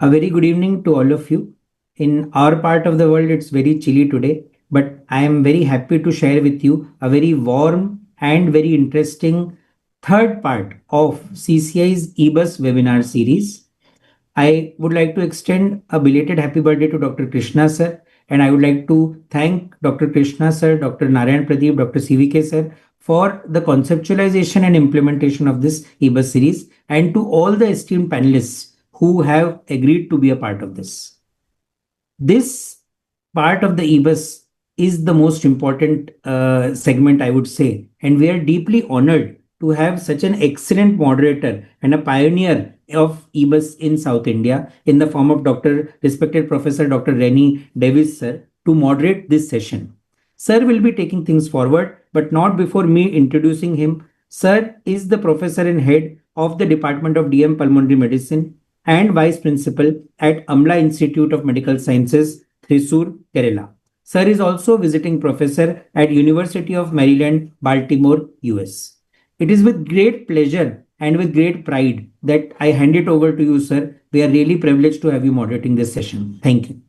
A very good evening to all of you. In our part of the world, it's very chilly today, but I am very happy to share with you a very warm and very interesting third part of CCI's EBUS webinar series. I would like to extend a belated happy birthday to Dr. Krishna sir, and I would like to thank Dr. Krishna sir, Dr. Narayan Pradeep, Dr. CVK sir for the conceptualization and implementation of this EBUS series, and to all the esteemed panelists who have agreed to be a part of this. This part of the EBUS is the most important segment, I would say, and we are deeply honored to have such an excellent moderator and a pioneer of EBUS in South India in the form of respected Professor Dr. Rennis Davis sir to moderate this session. Sir will be taking things forward, but not before me introducing him. Sir is the professor and head of the Department of DM Pulmonary Medicine and Vice Principal at Amla Institute of Medical Sciences, Thrissur, Kerala. Sir is also visiting professor at University of Maryland, Baltimore, US. It is with great pleasure and with great pride that I hand it over to you, sir. We are really privileged to have you moderating this session. Thank you.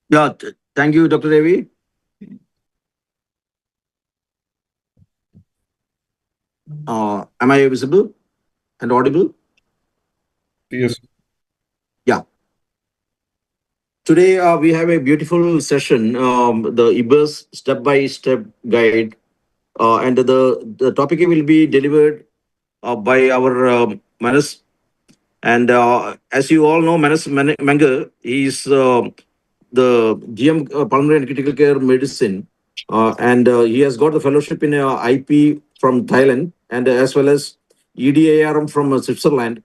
Yeah, thank you, Dr. Ravi. Am I visible and audible? Yes. Yeah. Today we have a beautiful session, the EBUS step-by-step guide, and the topic will be delivered by our Manas. And as you all know, Manas Mengar is the GM Pulmonary and Critical Care Medicine, and he has got the fellowship in IP from Thailand, and as well as EDARM from Switzerland,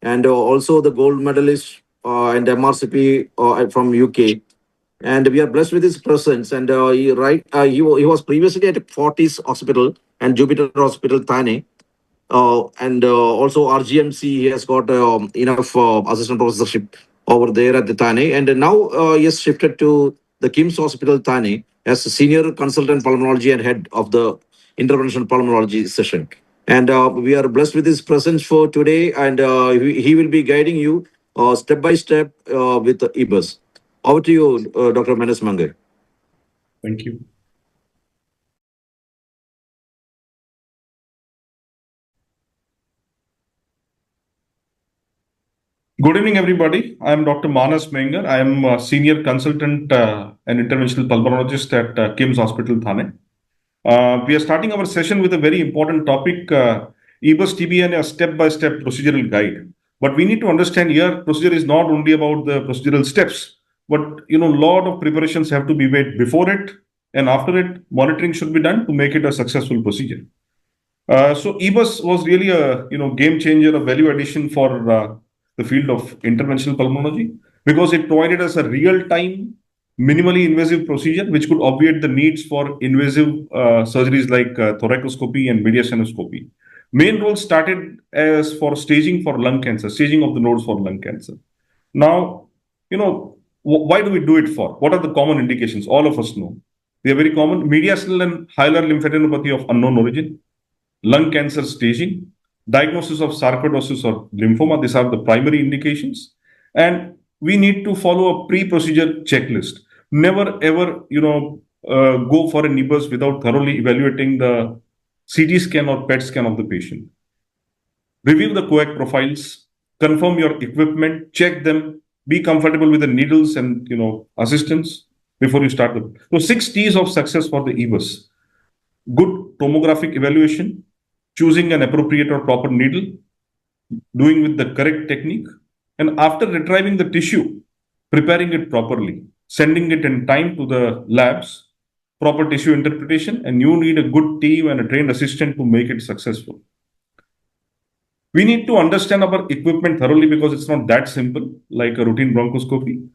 and also the gold medalist and MRCP from UK. And we are blessed with his presence. And he was previously at Fortis Hospital and Jupiter Hospital, Thane. And also RGMC, he has got enough assistant professorship over there at the Thane. And now he has shifted to the KIMS Hospital, Thane, as a senior consultant pulmonology and head of the interventional pulmonology session. And we are blessed with his presence for today. And he will be guiding you step by step with the EBUS. Over to you, Dr. Rennis Davis. Thank you. Good evening, everybody. I am Dr. Manas Mengar. I am a senior consultant and interventional pulmonologist at KIMS Hospital, Thane. We are starting our session with a very important topic, EBUS TB and a step-by-step procedural guide. But we need to understand here, procedure is not only about the procedural steps, but a lot of preparations have to be made before it, and after it, monitoring should be done to make it a successful procedure. So EBUS was really a game changer, a value addition for the field of interventional pulmonology, because it provided us a real-time, minimally invasive procedure which could obviate the needs for invasive surgeries like thoracoscopy and mediastinoscopy. Main role started as for staging for lung cancer, staging of the nodes for lung cancer. Now, why do we do it for? What are the common indications? All of us know. They are very common. Mediastinal and hilar lymphadenopathy of unknown origin, lung cancer staging, diagnosis of sarcoidosis or lymphoma. These are the primary indications. And we need to follow a pre-procedure checklist. Never ever, go for an EBUS without thoroughly evaluating the CT scan or PET scan of the patient. Review the coag profiles, confirm your equipment, check them, be comfortable with the needles and assistance before you start them. So 6 T's of success for the EBUS. Good tomographic evaluation, choosing an appropriate or proper needle, doing with the correct technique, and after retrieving the tissue, preparing it properly, sending it in time to the labs, proper tissue interpretation, and you need a good team and a trained assistant to make it successful. We need to understand our equipment thoroughly because it's not that simple, like a routine bronchoscopy,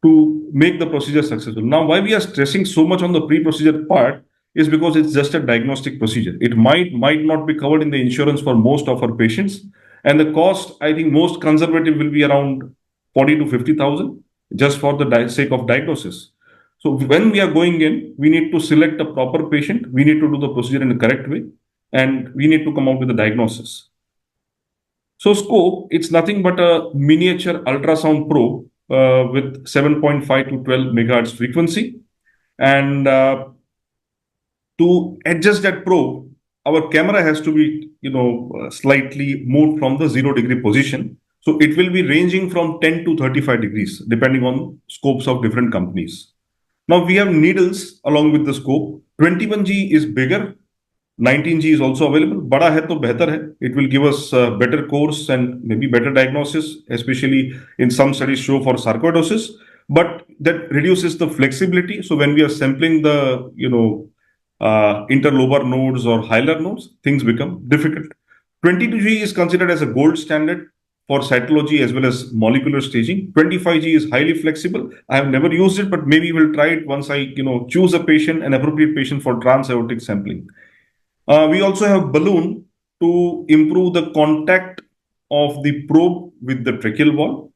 to make the procedure successful. Now, why we are stressing so much on the pre-procedure part is because it's just a diagnostic procedure. It might not be covered in the insurance for most of our patients. And the cost, I think most conservative will be around 40 to 50,000 just for the sake of diagnosis. So when we are going in, we need to select a proper patient. We need to do the procedure in the correct way. And we need to come out with a diagnosis. So scope, it's nothing but a miniature ultrasound probe with 7.5 to 12 megahertz frequency. And to adjust that probe, our camera has to be, slightly moved from the 0 degree position. So it will be ranging from 10 to 35 degrees, depending on scopes of different companies. Now we have needles along with the scope. 21G is bigger. 19G is also available. Bada hai to behtar hai. It will give us better course and maybe better diagnosis, especially in some studies show for sarcoidosis. But that reduces the flexibility. So when we are sampling the, interlobar nodes or hilar nodes, things become difficult. 22G is considered as a gold standard for cytology as well as molecular staging. 25G is highly flexible. I have never used it, but maybe we'll try it once I, choose a patient, an appropriate patient for transaortic sampling. We also have balloon to improve the contact of the probe with the tracheal wall.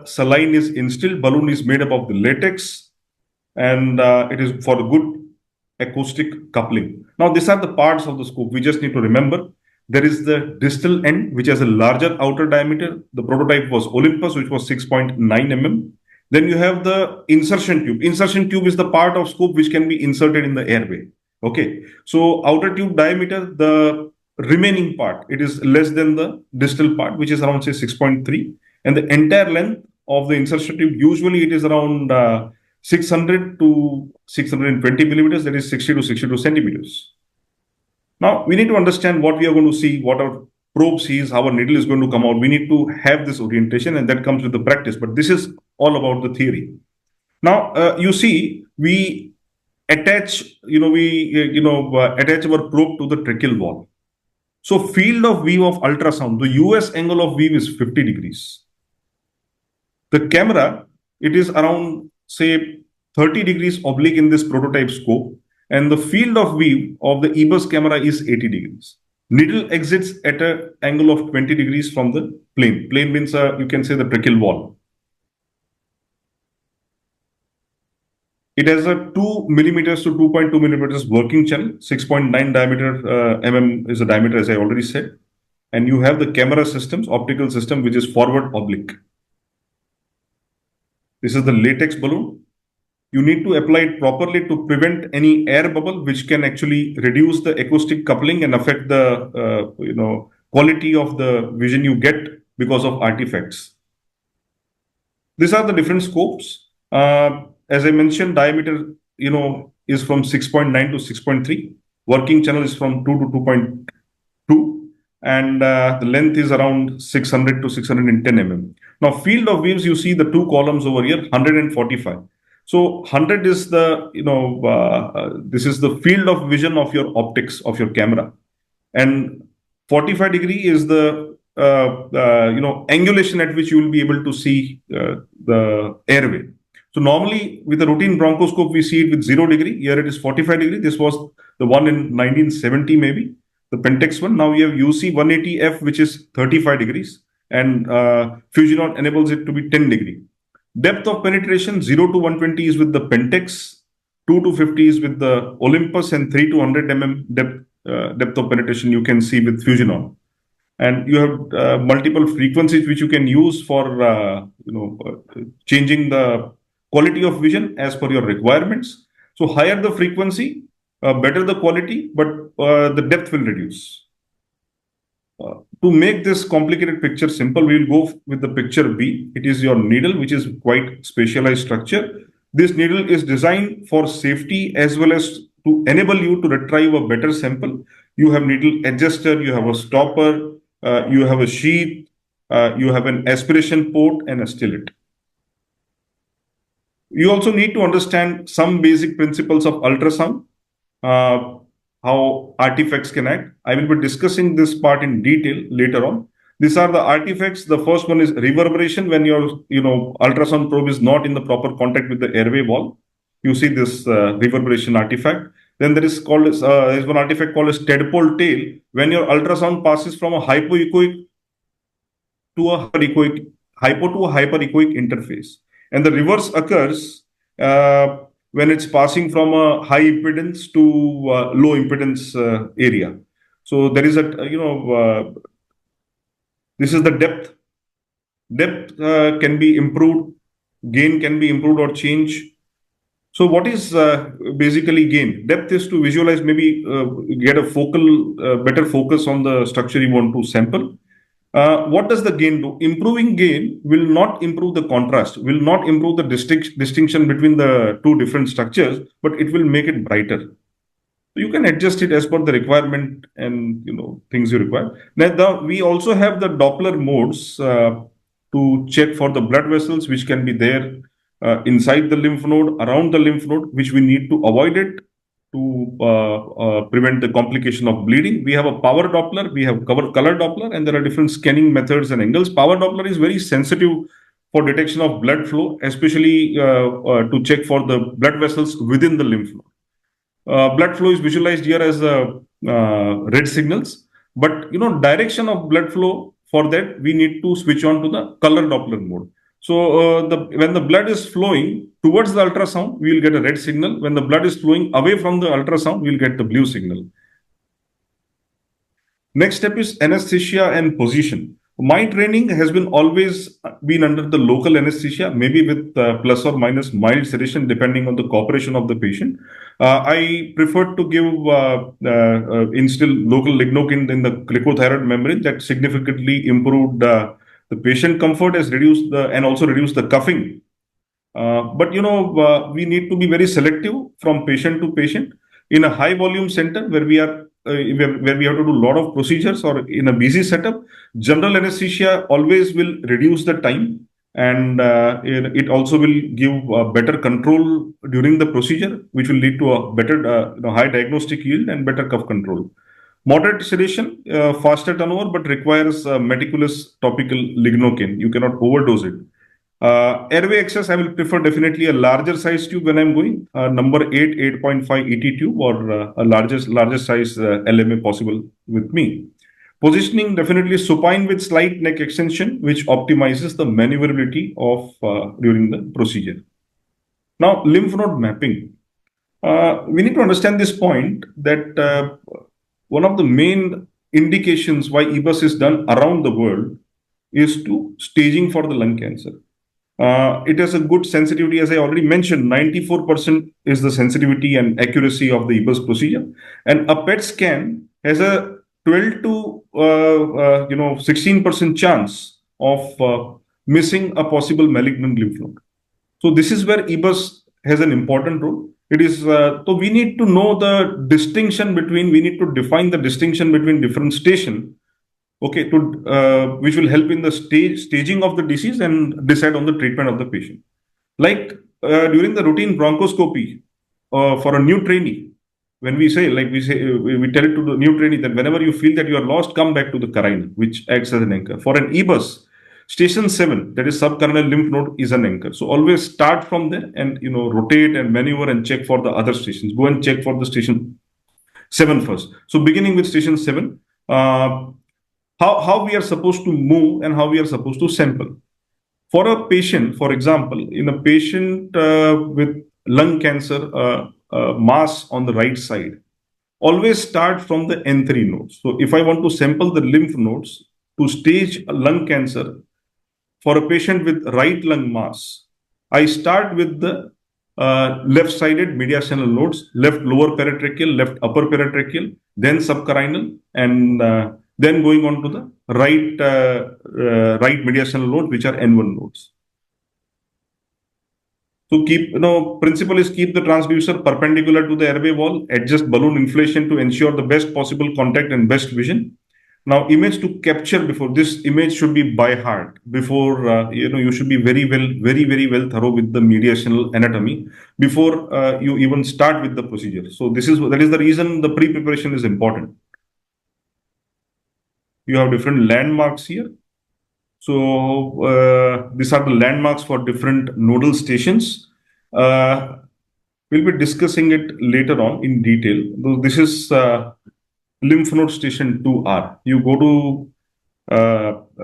Saline is instilled. Balloon is made up of the latex, and it is for good acoustic coupling. Now, these are the parts of the scope. We just need to remember there is the distal end, which has a larger outer diameter. The prototype was Olympus, which was 6.9 mm. Then you have the insertion tube. Insertion tube is the part of scope which can be inserted in the airway. Okay. So outer tube diameter, the remaining part, it is less than the distal part, which is around, say, 6.3. And the entire length of the insertion tube, usually it is around 600 to 620 millimeters, that is 60 to 62 centimeters. Now, we need to understand what we are going to see, what our probe sees, how our needle is going to come out. We need to have this orientation, and that comes with the practice. But this is all about the theory. Now, you see, we attach, attach our probe to the tracheal wall. So, field of view of ultrasound, the US angle of view is 50 degrees. The camera, it is around, say, 30 degrees oblique in this prototype scope, and the field of view of the EBUS camera is 80 degrees. Needle exits at an angle of 20 degrees from the plane. Plane means, you can say, the tracheal wall. It has a 2 millimeters to 2.2 millimeters working channel. 6.9 diameter mm is the diameter, as I already said. And you have the camera systems, optical system, which is forward oblique. This is the latex balloon. You need to apply it properly to prevent any air bubble, which can actually reduce the acoustic coupling and affect the quality of the vision you get because of artifacts. These are the different scopes. As I mentioned, diameter is from 6.9 to 6.3. Working channel is from 2 to 2.2, and the length is around 600 to 610 mm. Now, field of views, you see the two columns over here, 100 and 45. So 100 is the, this is the field of vision of your optics of your camera. And 45 degree is the, angulation at which you will be able to see the airway. So normally with a routine bronchoscope, we see it with 0 degree. Here it is 45 degree. This was the one in 1970 maybe, the Pentex one. Now we have UC 180F, which is 35 degrees. And Fujinon enables it to be 10 degree. Depth of penetration 0 to 120 is with the Pentex, 2 to 50 is with the Olympus, and 3 to 100 mm depth of penetration you can see with Fujinon. And you have multiple frequencies which you can use for changing the quality of vision as per your requirements. So higher the frequency, better the quality, but the depth will reduce. To make this complicated picture simple, we will go with the picture B. It is your needle, which is quite specialized structure. This needle is designed for safety as well as to enable you to retrieve a better sample. You have needle adjuster, you have a stopper, you have a sheath, you have an aspiration port and a stillet. You also need to understand some basic principles of ultrasound, how artifacts can act. I will be discussing this part in detail later on. These are the artifacts. The first one is reverberation. When your ultrasound probe is not in the proper contact with the airway wall, you see this reverberation artifact. Then there is called there's one artifact called as tadpole tail. When your ultrasound passes from a hypoechoic to a hyperechoic, hypo to a hyperechoic interface, and the reverse occurs when it's passing from a high impedance to low impedance area. So there is a This is the depth. Depth can be improved, gain can be improved or changed. So what is basically gain? Depth is to visualize, maybe get a better focus on the structure you want to sample. What does the gain do? Improving gain will not improve the contrast, will not improve the distinction between the two different structures, but it will make it brighter. So you can adjust it as per the requirement and things you require. Now we also have the Doppler modes to check for the blood vessels, which can be there inside the lymph node, around the lymph node, which we need to avoid it to prevent the complication of bleeding. We have a power Doppler, we have color Doppler, and there are different scanning methods and angles. Power Doppler is very sensitive for detection of blood flow, especially to check for the blood vessels within the lymph node. Blood flow is visualized here as red signals, but direction of blood flow, for that we need to switch on to the color Doppler mode. So when the blood is flowing towards the ultrasound, we will get a red signal. When the blood is flowing away from the ultrasound, we will get the blue signal. Next step is anesthesia and position. My training has always been under the local anesthesia, maybe with plus or minus mild sedation, depending on the cooperation of the patient. I prefer to give instill local lignocaine in the glycothyroid membrane. That significantly improved the patient comfort, has reduced and also reduced the coughing. But we need to be very selective from patient to patient. In a high volume center where we are where we have to do a lot of procedures, or in a busy setup, general anesthesia always will reduce the time, and it also will give better control during the procedure, which will lead to a better high diagnostic yield and better cough control. Moderate sedation, faster turnover, but requires meticulous topical lignocaine. You cannot overdose it. Airway access, I will prefer definitely a larger size tube when I'm going, number 8.5 ET tube, or a largest size LMA possible with me. Positioning, definitely supine with slight neck extension, which optimizes the maneuverability of during the procedure. Now, lymph node mapping. We need to understand this point that one of the main indications why EBUS is done around the world is to staging for the lung cancer. It has a good sensitivity, as I already mentioned. 94% is the sensitivity and accuracy of the EBUS procedure, and a PET scan has a 12 to 16% chance of missing a possible malignant lymph node. So this is where EBUS has an important role. It is so we need to know the distinction between. We need to define the distinction between different stations. Okay, which will help in the staging of the disease and decide on the treatment of the patient. Like during the routine bronchoscopy for a new trainee, when we tell it to the new trainee that whenever you feel that you are lost, come back to the carina, which acts as an anchor. For an EBUS, station 7, that is subcarinal lymph node, is an anchor. So always start from there and rotate and maneuver and check for the other stations. Go and check for the station 7 first. So beginning with station 7. How we are supposed to move and how we are supposed to sample. For a patient, for example, in a patient with lung cancer, mass on the right side, always start from the N3 nodes. So if I want to sample the lymph nodes to stage a lung cancer for a patient with right lung mass, I start with the left-sided mediastinal nodes, left lower paratracheal, left upper paratracheal, then subcarinal, and then going on to the right mediastinal nodes, which are N1 nodes. So principle is keep the transducer perpendicular to the airway wall, adjust balloon inflation to ensure the best possible contact and best vision. Now, image to capture before. This image should be by heart before, you should be very well thorough with the mediastinal anatomy before you even start with the procedure. So that is the reason the pre-preparation is important. You have different landmarks here. So these are the landmarks for different nodal stations. We'll be discussing it later on in detail. This is lymph node station 2R. You go to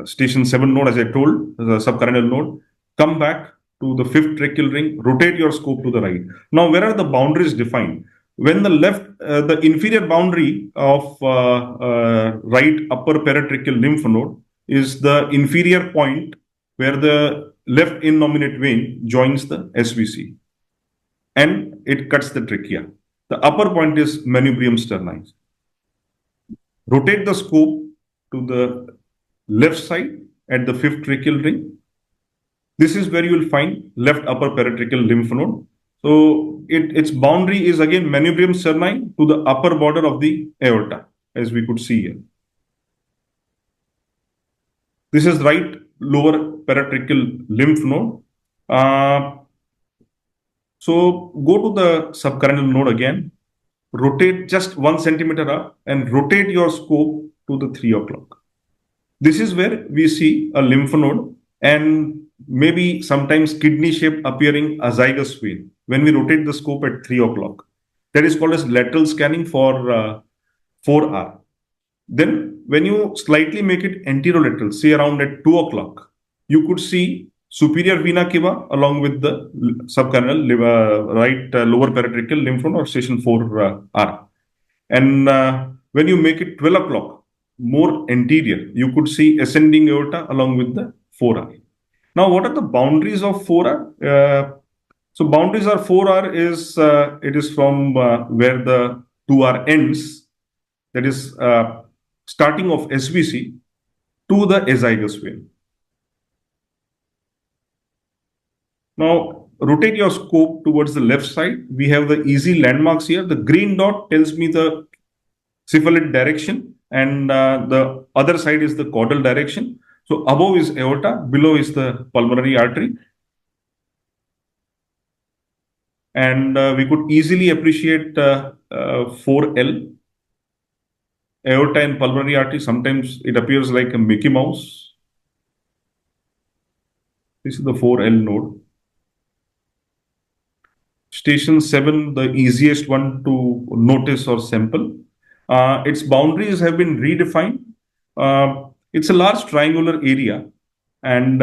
station 7 node, as I told, the subcarinal node. Come back to the 5th tracheal ring. Rotate your scope to the right. Now, where are the boundaries defined? When the inferior boundary of right upper paratracheal lymph node is the inferior point where the left innominate vein joins the SVC and it cuts the trachea. The upper point is manubrium sterni. Rotate the scope to the left side at the fifth tracheal ring. This is where you will find left upper paratracheal lymph node. So its boundary is again manubrium sterni to the upper border of the aorta, as we could see here. This is right lower paratracheal lymph node. So go to the subcarinal node again, rotate just 1 centimeter up and rotate your scope to the 3 o'clock. This is where we see a lymph node and maybe sometimes kidney shape appearing azygous vein when we rotate the scope at 3 o'clock. That is called as lateral scanning for 4R. Then when you slightly make it anterolateral, say around at 2 o'clock, you could see superior vena cava along with the subcarinal right lower paratracheal lymph node or station 4R. And when you make it 12 o'clock, more anterior, you could see ascending aorta along with the 4R. Now, what are the boundaries of 4R? So boundaries are 4R is it is from where the 2R ends, that is starting of SVC to the azygous vein. Now, rotate your scope towards the left side. We have the easy landmarks here. The green dot tells me the cephalid direction and the other side is the caudal direction. So above is aorta, below is the pulmonary artery. And we could easily appreciate 4L. Aorta and pulmonary artery, sometimes it appears like a Mickey Mouse. This is the 4L node. Station 7, the easiest one to notice or sample. Its boundaries have been redefined. It's a large triangular area and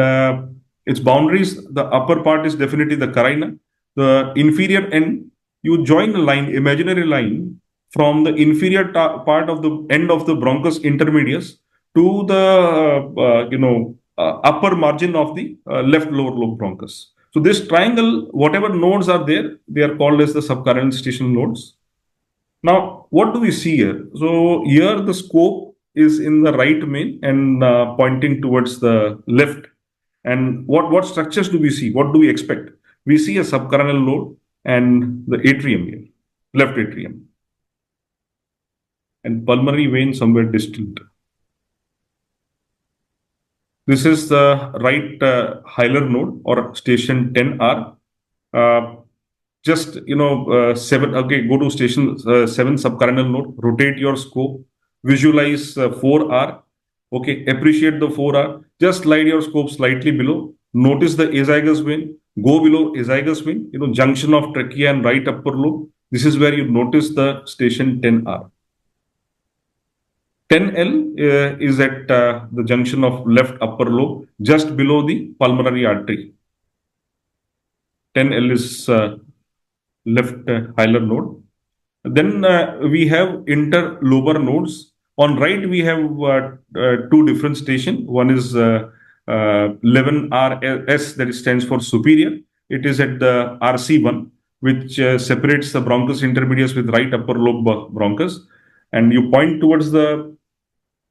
its boundaries, the upper part is definitely the carina. The inferior end, you join a line, imaginary line, from the inferior part of the end of the bronchus intermedius to the upper margin of the left lower lobe bronchus. So this triangle, whatever nodes are there, they are called as the subcarinal station nodes. Now, what do we see here? So here the scope is in the right main and pointing towards the left. And what structures do we see? What do we expect? We see a subcarinal node and the atrium here, left atrium, and pulmonary vein somewhere distant. This is the right hilar node or station 10R. Just 7. Okay, go to station 7 subcarinal node. Rotate your scope. Visualize 4R. Okay, appreciate the 4R. Just slide your scope slightly below. Notice the azygous vein. Go below azygous vein. Junction of trachea and right upper lobe. This is where you notice the station 10R. 10L is at the junction of left upper lobe, just below the pulmonary artery. 10L is left hilar node. Then we have interlobar nodes. On right, we have 2 different stations. One is 11RS, that stands for superior. It is at the RC1, which separates the bronchus intermedius with right upper lobe bronchus. And you point towards the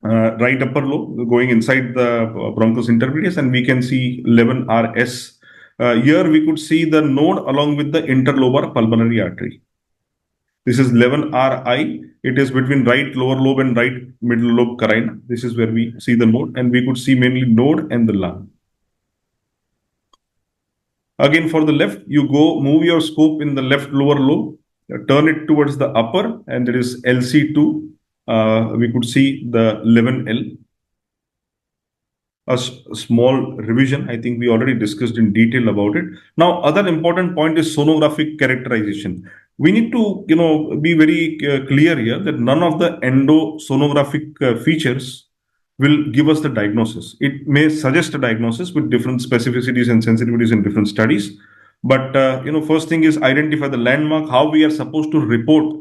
right upper lobe going inside the bronchus intermedius, and we can see 11RS. Here we could see the node along with the interlobar pulmonary artery. This is 11RI. It is between right lower lobe and right middle lobe carina. This is where we see the node, and we could see mainly node and the lung. Again, for the left, you move your scope in the left lower lobe, turn it towards the upper, and there is LC2. We could see the 11L. A small revision. I think we already discussed in detail about it. Now, other important point is sonographic characterization. We need to, be very clear here that none of the endosonographic features will give us the diagnosis. It may suggest a diagnosis with different specificities and sensitivities in different studies. But, first thing is identify the landmark, how we are supposed to report.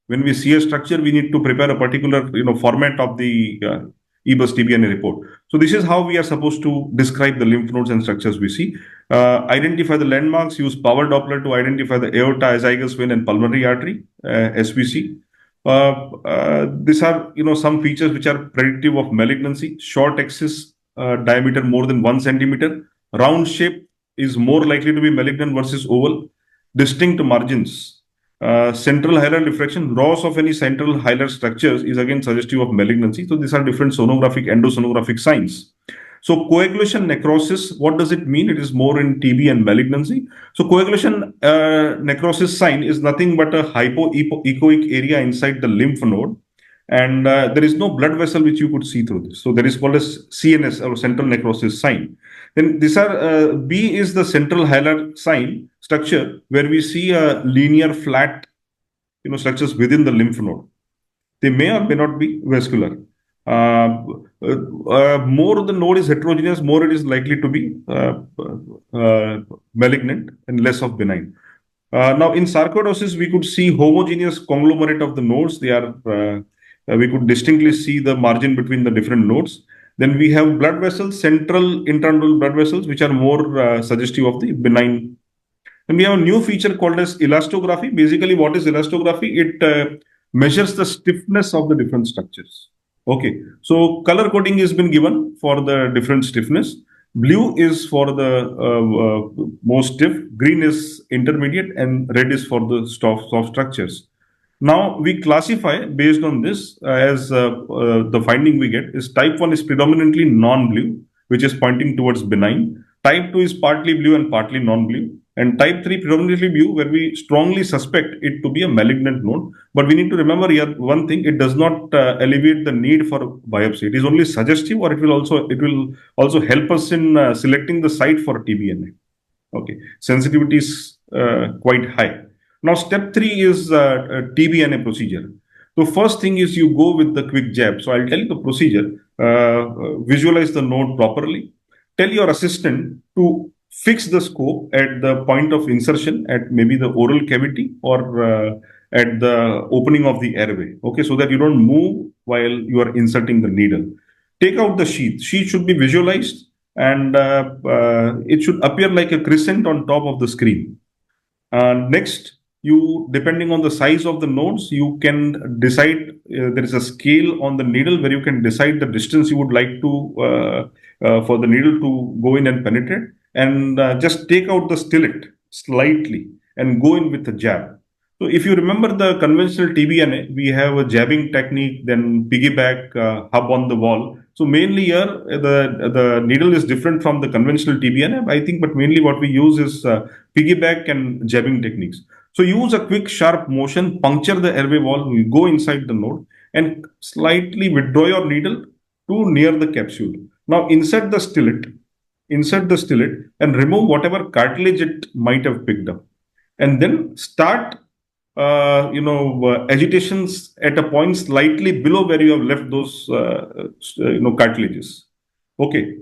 When we see a structure, we need to prepare a particular, format of the EBUS TBNA report. So this is how we are supposed to describe the lymph nodes and structures we see. Identify the landmarks, use power Doppler to identify the aorta, azygous vein, and pulmonary artery, SVC. These are some features which are predictive of malignancy. Short axis diameter more than 1 centimeter. Round shape is more likely to be malignant versus oval. Distinct margins. Central hilar diffraction, loss of any central hilar structures is again suggestive of malignancy. So these are different sonographic, endosonographic signs. So coagulation necrosis, what does it mean? It is more in TB and malignancy. So coagulation necrosis sign is nothing but a hypoechoic area inside the lymph node. And there is no blood vessel which you could see through this. So that is called as CNS or central necrosis sign. Then these are B is the central hilar sign structure where we see a linear flat structures within the lymph node. They may or may not be vascular. More the node is heterogeneous, more it is likely to be malignant and less of benign. Now in sarcoidosis, we could see homogeneous conglomerate of the nodes. They are we could distinctly see the margin between the different nodes. Then we have blood vessels, central intranodal blood vessels, which are more suggestive of the benign. And we have a new feature called as elastography. Basically, what is elastography? It measures the stiffness of the different structures. Okay, so color coding has been given for the different stiffness. Blue is for the most stiff, green is intermediate, and red is for the soft structures. Now we classify based on this as the finding we get is type 1 is predominantly non-blue, which is pointing towards benign. Type 2 is partly blue and partly non-blue. And type 3 predominantly blue, where we strongly suspect it to be a malignant node. But we need to remember here one thing: it does not alleviate the need for biopsy. It is only suggestive, or it will also help us in selecting the site for TBNA. Okay, sensitivity is quite high. Now, step 3 is TBNA procedure. So first thing is you go with the quick jab. So I'll tell you the procedure. Visualize the node properly. Tell your assistant to fix the scope at the point of insertion at maybe the oral cavity or at the opening of the airway. Okay, so that you don't move while you are inserting the needle. Take out the sheath. Sheath should be visualized and it should appear like a crescent on top of the screen. Next, you, depending on the size of the nodes, you can decide, there is a scale on the needle where you can decide the distance you would like to, for the needle to go in and penetrate, and just take out the stillet slightly and go in with a jab. So if you remember the conventional TBNA, we have a jabbing technique, then piggyback, hub on the wall. So mainly here, the needle is different from the conventional TBNA, I think, but mainly what we use is piggyback and jabbing techniques. So use a quick, sharp motion, puncture the airway wall, you go inside the node and slightly withdraw your needle to near the capsule. Now insert the stillet and remove whatever cartilage it might have picked up. And then start agitations at a point slightly below where you have left those cartilages. Okay.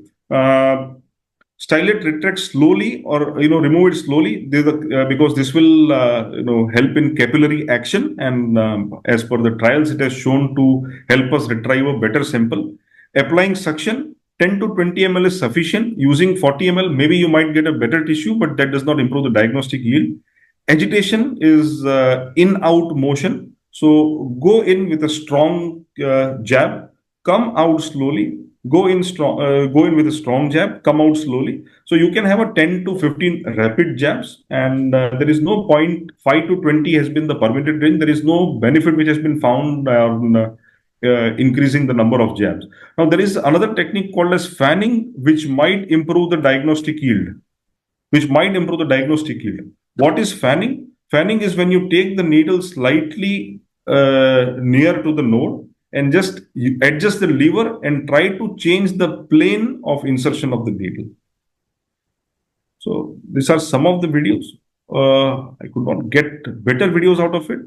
Stylet retract slowly or remove it slowly because this will help in capillary action, and as per the trials it has shown to help us retrieve a better sample. Applying suction 10 to 20 ml is sufficient. Using 40 ml maybe you might get a better tissue, but that does not improve the diagnostic yield. Agitation is in-out motion. So go in with a strong jab, come out slowly. Go in with a strong jab, come out slowly. So you can have a 10 to 15 rapid jabs, and there is no point. 5 to 20 has been the permitted range. There is no benefit which has been found on increasing the number of jabs. Now there is another technique called as fanning, which might improve the diagnostic yield. What is fanning? Fanning is when you take the needle slightly near to the node and just adjust the lever and try to change the plane of insertion of the needle. So these are some of the videos. I could not get better videos out of it.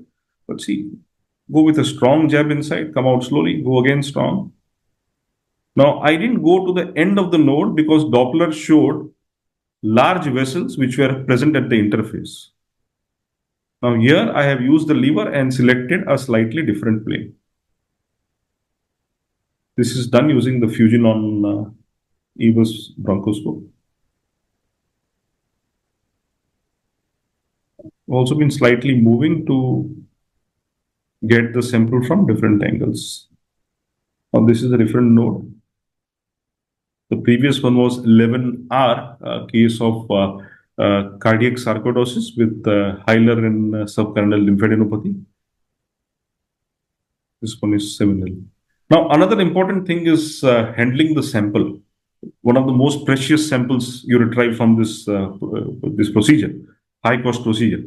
But see, go with a strong jab inside, come out slowly, go again strong. Now I didn't go to the end of the node because Doppler showed large vessels which were present at the interface. Now here I have used the lever and selected a slightly different plane. This is done using the Fusion on EBUS bronchoscope. Also been slightly moving to get the sample from different angles. Now this is a different node. The previous one was 11R, case of cardiac sarcoidosis with hilar and subcarinal lymphadenopathy. This one is 7L. Now, another important thing is handling the sample. One of the most precious samples you retrieve from this procedure, high-cost procedure.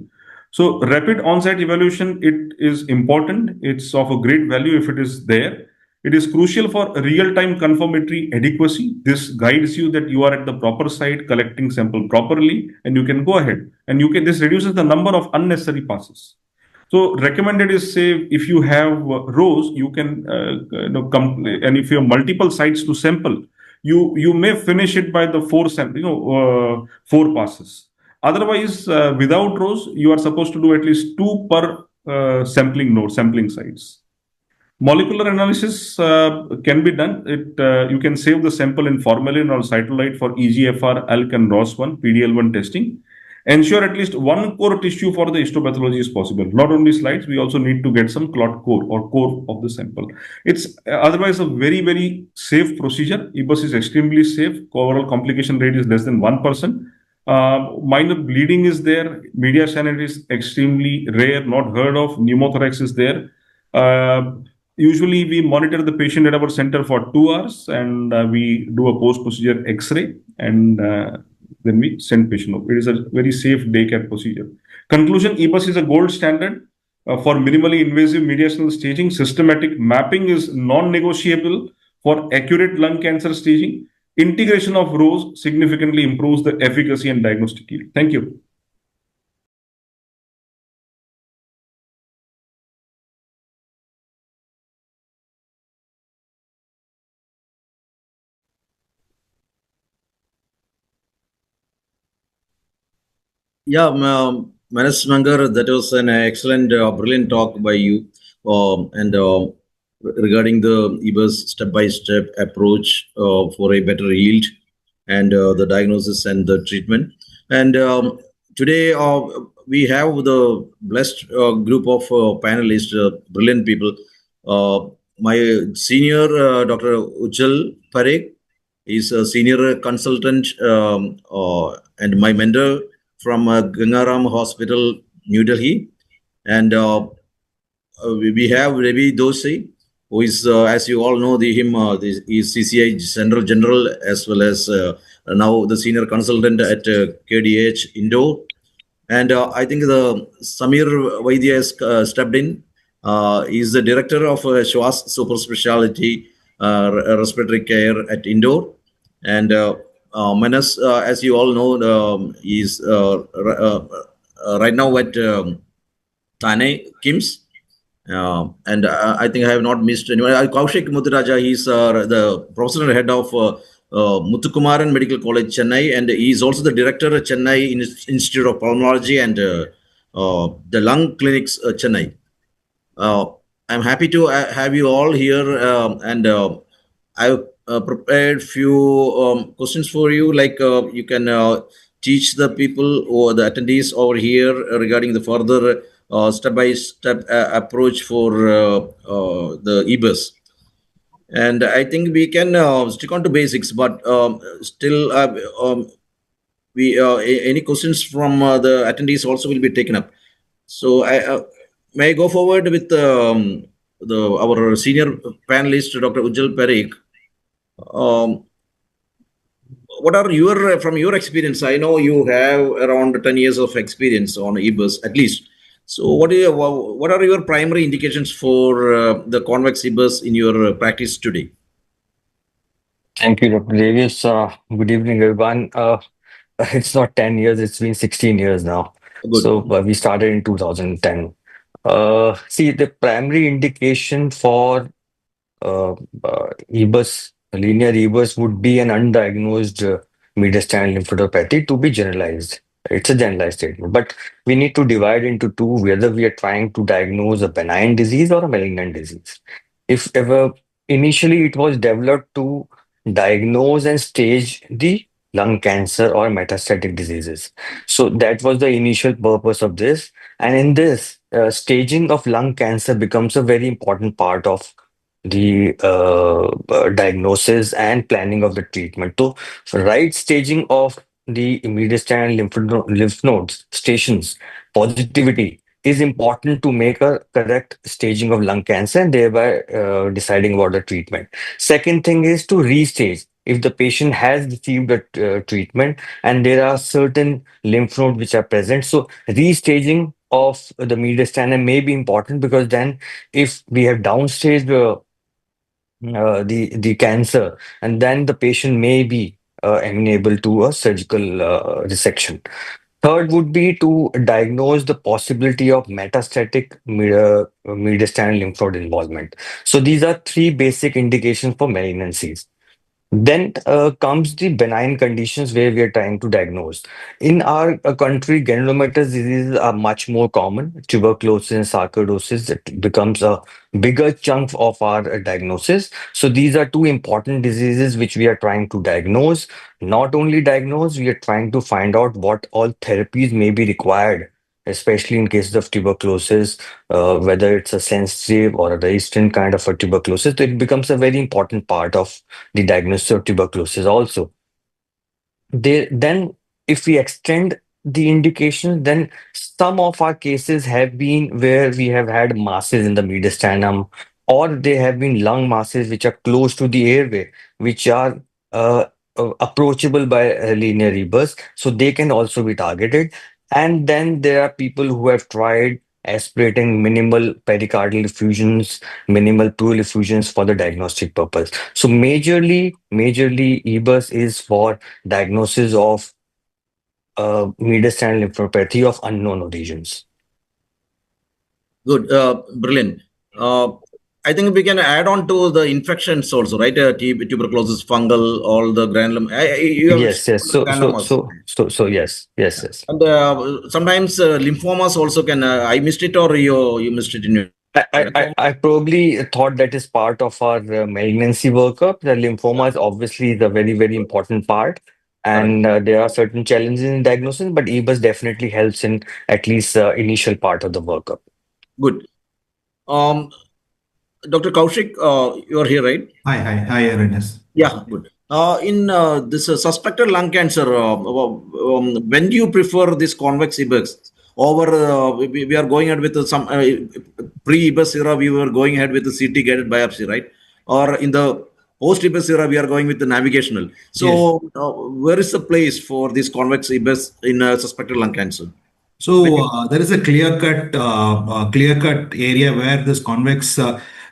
So, rapid on-site evaluation, it is important. It's of a great value if it is there. It is crucial for real-time confirmatory adequacy. This guides you that you are at the proper site, collecting sample properly, and you can go ahead. And this reduces the number of unnecessary passes. So recommended is, say, if you have rows, you can come, and if you have multiple sites to sample, you may finish it by the four passes. Otherwise, without rows, you are supposed to do at least 2 per sampling sites. Molecular analysis can be done. You can save the sample in formalin or cytolite for EGFR, ALK, and ROS1, PDL1 testing. Ensure at least 1 core tissue for the histopathology is possible. Not only slides, we also need to get some clot core or core of the sample. It's otherwise a very, very safe procedure. EBUS is extremely safe. Overall complication rate is less than 1%. Minor bleeding is there. Media cyanide is extremely rare, not heard of. Pneumothorax is there. Usually, we monitor the patient at our center for 2 hours, and we do a post-procedure X-ray, and then we send patient home. It is a very safe daycare procedure. Conclusion: EBUS is a gold standard for minimally invasive mediastinal staging. Systematic mapping is non-negotiable for accurate lung cancer staging. Integration of rows significantly improves the efficacy and diagnostic yield. Thank you. Yeah, Manas Mengar, that was an excellent, brilliant talk by you. And regarding the EBUS step-by-step approach for a better yield and the diagnosis and the treatment. And today we have the blessed group of panelists, brilliant people. My senior, Dr. Ujjwal Parakh, is a senior consultant and my mentor from Gangaram Hospital, New Delhi. And we have Ravi Dosi, who is, as you all know, he is CCI General as well as now the senior consultant at KDH Indore. And I think the Samir Vaidya has stepped in. He is the director of Shwas Super Specialty Respiratory Care at Indore. And Manas, as you all know, is right now at Thane, KIMS. And I think I have not missed anyone. Koushik Muthu, he's the professor and head of Muthu Medical College, Chennai, and he is also the director at Chennai Institute of Pulmonology and the Lung Clinics, Chennai. I'm happy to have you all here, and I've prepared few questions for you. Like you can teach the people or the attendees over here regarding the further step-by-step approach for the EBUS. And I think we can stick on to basics, but still any questions from the attendees also will be taken up. So may I go forward with our senior panelist, Dr. Ujjwal Parakh. What are from your experience? I know you have around 10 years of experience on EBUS at least. So what are your primary indications for the Convex EBUS in your practice today? Thank you, Dr. Davis. Good evening, everyone. It's not 10 years, it's been 16 years now. Good. So we started in 2010. See, the primary indication for EBUS, linear EBUS, would be an undiagnosed mediastinal lymphadenopathy to be generalized. It's a generalized statement, but we need to divide into two, whether we are trying to diagnose a benign disease or a malignant disease. If ever initially it was developed to diagnose and stage the lung cancer or metastatic diseases. So that was the initial purpose of this. And in this, staging of lung cancer becomes a very important part of the diagnosis and planning of the treatment. So, right staging of the mediastinal lymph nodes stations positivity is important to make a correct staging of lung cancer and thereby deciding about the treatment. Second thing is to restage. If the patient has received a treatment and there are certain lymph nodes which are present, so restaging of the mediastinum may be important, because then if we have downstaged the cancer, and then the patient may be amenable to a surgical resection. Third would be to diagnose the possibility of metastatic mediastinal lymph node involvement. So these are three basic indications for malignancies. Then comes the benign conditions where we are trying to diagnose. In our country, granulomatous diseases are much more common. Tuberculosis and sarcoidosis, it becomes a bigger chunk of our diagnosis. So these are two important diseases which we are trying to diagnose. Not only diagnose, we are trying to find out what all therapies may be required, especially in cases of tuberculosis, whether it's a sensitive or a resistant kind of a tuberculosis. So it becomes a very important part of the diagnosis of tuberculosis also. Then, if we extend the indication, then some of our cases have been where we have had masses in the mediastinum, or they have been lung masses which are close to the airway, which are approachable by a linear EBUS, so they can also be targeted. And then there are people who have tried aspirating minimal pericardial effusions, minimal pleural effusions for the diagnostic purpose. So majorly EBUS is for diagnosis of mediastinal lymphnopathy of unknown origins. Good, brilliant. I think we can add on to the infections also, right? Tuberculosis, fungal, all the granuloma. Yes. So yes. And sometimes lymphomas also can. I missed it, or you missed it in your. I probably thought that is part of our malignancy workup. The lymphoma is obviously the very important part, and there are certain challenges in diagnosis, but EBUS definitely helps in at least initial part of the workup. Good. Dr. Koushik, you are here, right? Hi, Rennis. Yeah, good. In this suspected lung cancer, when do you prefer this convex EBUS over? We are going ahead with some pre-EBUS era. We were going ahead with the CT guided biopsy, right? Or in the post-EBUS era, we are going with the navigational. So, yes. Where is the place for this convex EBUS in suspected lung cancer? So there is a clear-cut area where this convex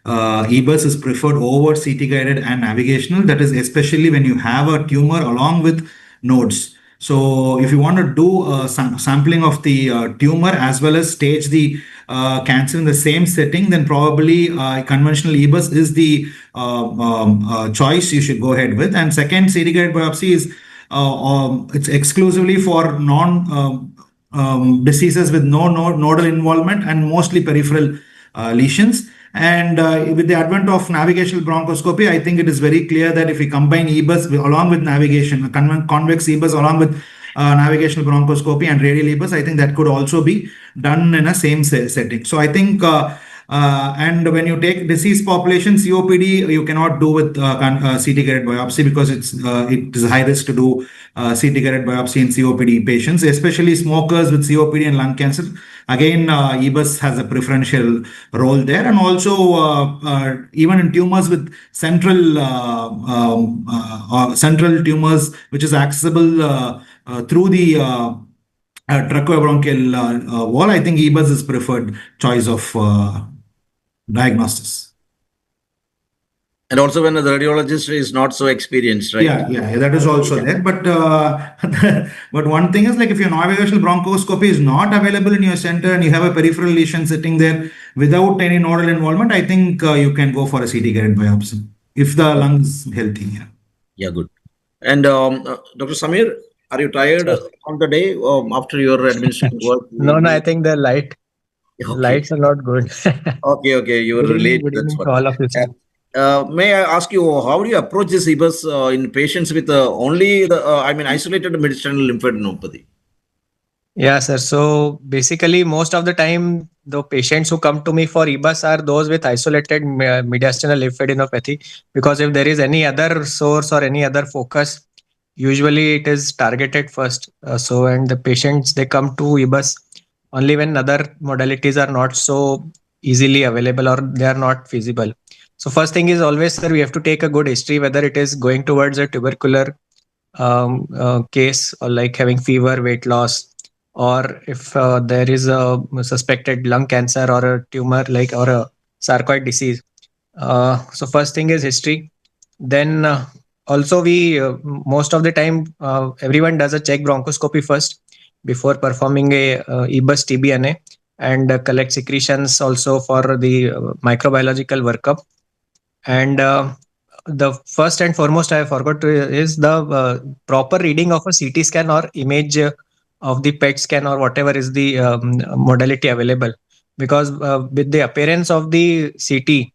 EBUS is preferred over CT guided and navigational. That is especially when you have a tumor along with nodes. So if you want to do sampling of the tumor as well as stage the cancer in the same setting, then probably conventional EBUS is the choice you should go ahead with. And second, CT guided biopsy is it's exclusively for diseases with no nodal involvement and mostly peripheral lesions. And with the advent of navigational bronchoscopy, I think it is very clear that if we combine EBUS along with navigation, convex EBUS along with navigational bronchoscopy and radial EBUS, I think that could also be done in a same setting. So I think, and when you take disease population, COPD, you cannot do with CT guided biopsy because it is high risk to do CT guided biopsy in COPD patients, especially smokers with COPD and lung cancer. Again, EBUS has a preferential role there, and also even in tumors with central tumors, which is accessible through the tracheobronchial wall, I think EBUS is preferred choice of diagnosis. And also when the radiologist is not so experienced, right? Yeah, that is also there. But but one thing is, like, if your navigational bronchoscopy is not available in your center and you have a peripheral lesion sitting there without any nodal involvement, I think you can go for a CT guided biopsy if the lung is healthy. Yeah, good. And Dr. Samir, are you tired on the day after your administrative work? No, I think the lights are not good. Okay, you were late. Good evening to all of you. May I ask you, how do you approach this EBUS in patients with only the, isolated mediastinal lymphadenopathy? Yeah, sir. So basically, most of the time, the patients who come to me for EBUS are those with isolated mediastinal lymphadenopathy. Because if there is any other source or any other focus, usually it is targeted first. And the patients, they come to EBUS only when other modalities are not so easily available or they are not feasible. So first thing is always, sir, we have to take a good history, whether it is going towards a tubercular case or like having fever, weight loss, or if there is a suspected lung cancer or a tumor like or a sarcoid disease. So first thing is history. Then also we most of the time everyone does a check bronchoscopy first before performing a EBUS TBNA and collect secretions also for the microbiological workup. And the first and foremost I forgot to is the proper reading of a CT scan or image of the PET scan or whatever is the modality available. Because with the appearance of the CT,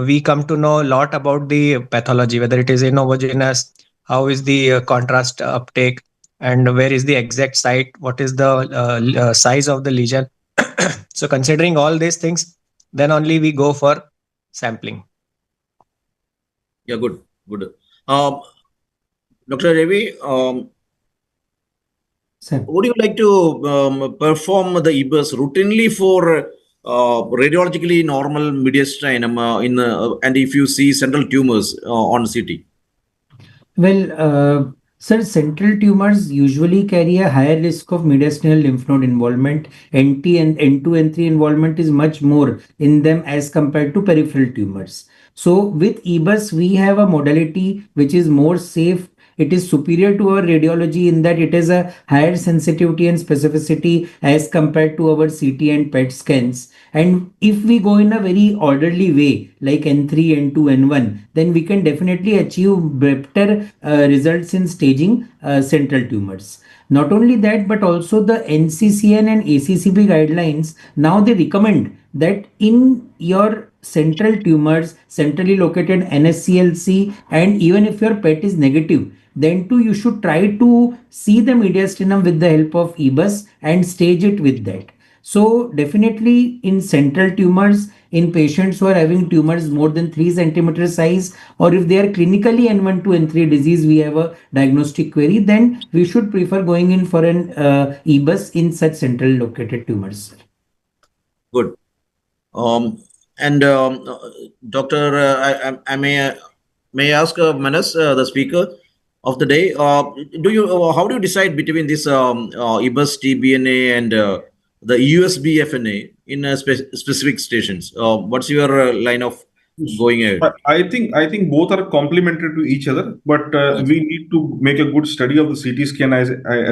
we come to know a lot about the pathology, whether it is inhomogeneous, how is the contrast uptake, and where is the exact site, what is the size of the lesion. So considering all these things, then only we go for sampling. Yeah, good. Dr. Ravi, would you like to perform the EBUS routinely for radiologically normal mediastinum and if you see central tumors on CT? Well, sir, central tumors usually carry a higher risk of mediastinal lymph node involvement. NT and N2, N3 involvement is much more in them as compared to peripheral tumors. So with EBUS, we have a modality which is more safe. It is superior to our radiology in that it has a higher sensitivity and specificity as compared to our CT and PET scans. And if we go in a very orderly way, like N3, N2, N1, then we can definitely achieve better results in staging central tumors. Not only that, but also the NCCN and ACCP guidelines, now they recommend that in your central tumors, centrally located NSCLC, and even if your PET is negative, then too you should try to see the mediastinum with the help of EBUS and stage it with that. So definitely in central tumors, in patients who are having tumors more than 3 centimeter size, or if they are clinically N1 to N3 disease, we have a diagnostic query, then we should prefer going in for an EBUS in such central located tumors. Good. Doctor, I may ask Manas, the speaker of the day, how do you decide between this EBUS TBNA and the USB-FNA in specific stations? What's your line of going ahead? I think both are complementary to each other, but we need to make a good study of the CT scan as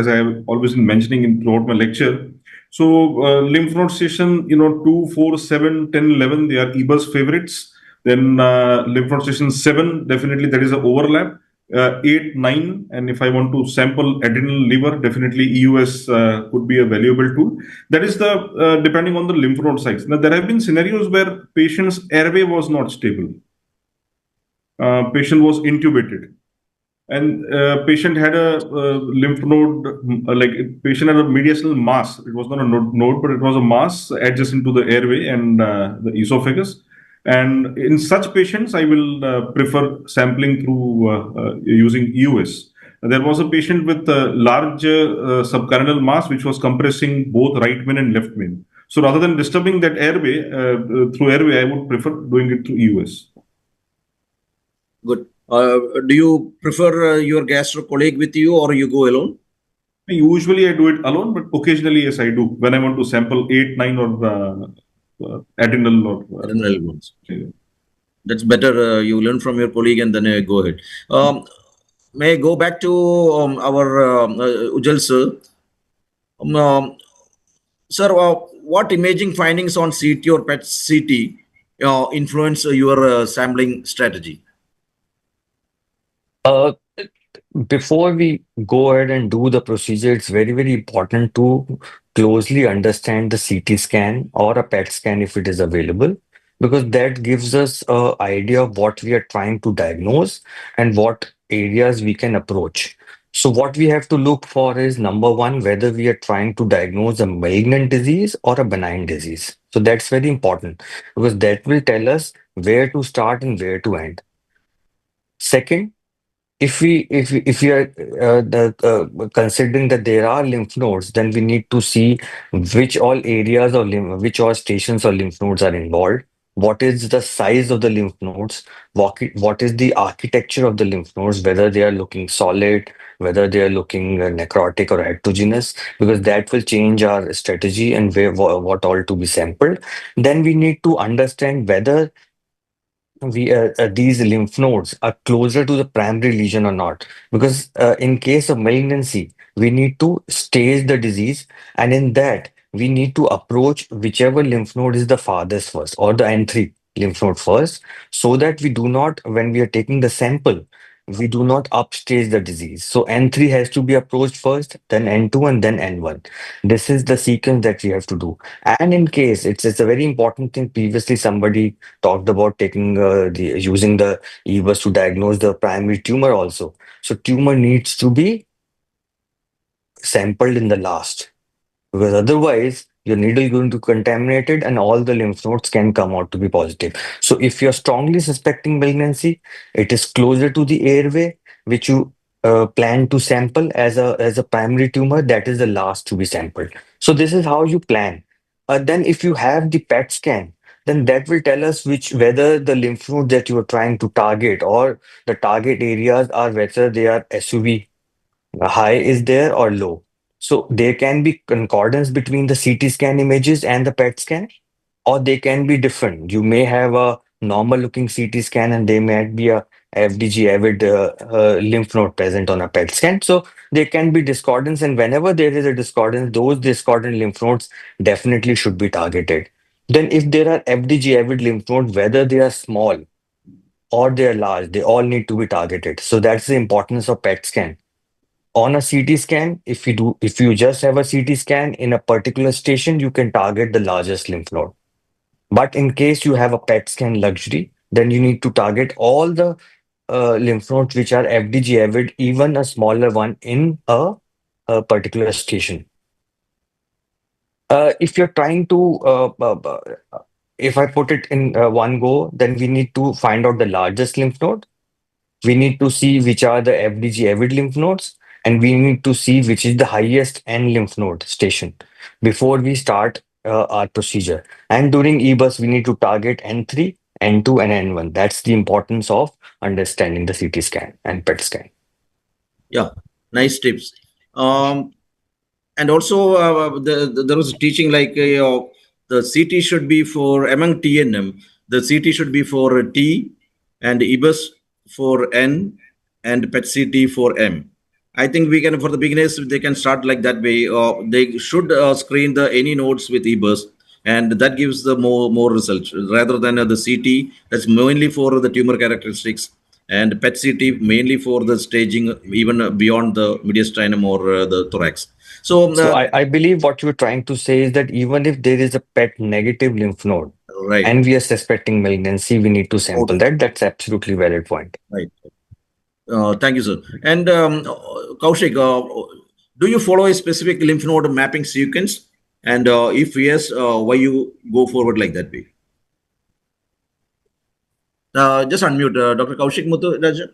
I have always been mentioning throughout my lecture. So lymph node station, 2, 4, 7, 10, 11, they are EBUS favorites. Then lymph node station 7, definitely there is an overlap. 8, 9, and if I want to sample adrenal liver, definitely EUS could be a valuable tool. That is the depending on the lymph node size. Now there have been scenarios where patient's airway was not stable. Patient was intubated, and patient had a lymph node, patient had a mediastinal mass. It was not a node, but it was a mass adjacent to the airway and the esophagus. And in such patients, I will prefer sampling through using EUS. There was a patient with a large subcarinal mass which was compressing both right main and left main. So rather than disturbing that airway through airway, I would prefer doing it through EUS. Good. Do you prefer your gastro colleague with you or you go alone? Usually I do it alone, but occasionally, yes, I do. When I want to sample 8, 9 or adrenal or adrenal ones. That's better. You learn from your colleague and then go ahead. May I go back to our Ujjwal sir? Sir, what imaging findings on CT or PET CT influence your sampling strategy? Before we go ahead and do the procedure, it's very, very important to closely understand the CT scan or a PET scan if it is available. because that gives us an idea of what we are trying to diagnose and what areas we can approach. So what we have to look for is, number one, whether we are trying to diagnose a malignant disease or a benign disease. So that's very important because that will tell us where to start and where to end. Second, if we are considering that there are lymph nodes, then we need to see which all areas or which all stations or lymph nodes are involved. What is the size of the lymph nodes? What is the architecture of the lymph nodes? Whether they are looking solid, whether they are looking necrotic or heterogeneous, because that will change our strategy and where what all to be sampled. Then we need to understand whether these lymph nodes are closer to the primary lesion or not, because in case of malignancy we need to stage the disease, and in that we need to approach whichever lymph node is the farthest first, or the N3 lymph node first, so that we do not, when we are taking the sample, we do not upstage the disease. So N3 has to be approached first, then N2, and then N1. This is the sequence that we have to do. And in case it's a very important thing, previously somebody talked about taking using the EBUS to diagnose the primary tumor also. So tumor needs to be sampled in the last, because otherwise your needle is going to contaminate it and all the lymph nodes can come out to be positive. So if you're strongly suspecting malignancy, it is closer to the airway, which you plan to sample as a primary tumor. That is the last to be sampled. So this is how you plan. Then if you have the PET scan, then that will tell us whether the lymph node that you are trying to target, or the target areas are, whether they are SUV high is there or low. So there can be concordance between the CT scan images and the PET scan, or they can be different. You may have a normal looking CT scan and there might be a FDG avid lymph node present on a PET scan. So there can be discordance, and whenever there is a discordance, those discordant lymph nodes definitely should be targeted. Then if there are FDG avid lymph nodes, whether they are small or they are large, they all need to be targeted. So that's the importance of PET scan. On a CT scan, if you just have a CT scan in a particular station, you can target the largest lymph node. But in case you have a PET scan luxury, then you need to target all the lymph nodes which are FDG avid, even a smaller one in a particular station. If you're trying to, if I put it in one go, then we need to find out the largest lymph node. We need to see which are the FDG avid lymph nodes, and we need to see which is the highest N lymph node station before we start our procedure. And during EBUS, we need to target N3, N2, and N1. That's the importance of understanding the CT scan and PET scan. Yeah, nice tips. And also, there was teaching like the CT should be for, among TNM, the CT should be for T, and EBUS for N, and PET CT for M. I think we can, for the beginners, they can start like that way. They should screen any nodes with EBUS, and that gives the more results rather than the CT. That's mainly for the tumor characteristics, and PET CT mainly for the staging, even beyond the mediastinum or the thorax. So I believe what you're trying to say is that even if there is a PET negative lymph node, right, and we are suspecting malignancy, we need to sample that. That's absolutely valid point. Right. Thank you, sir. And Koushik, do you follow a specific lymph node mapping sequence? And if yes, why you go forward like that way? Just unmute, Dr. Koushik, Muthu, Raja.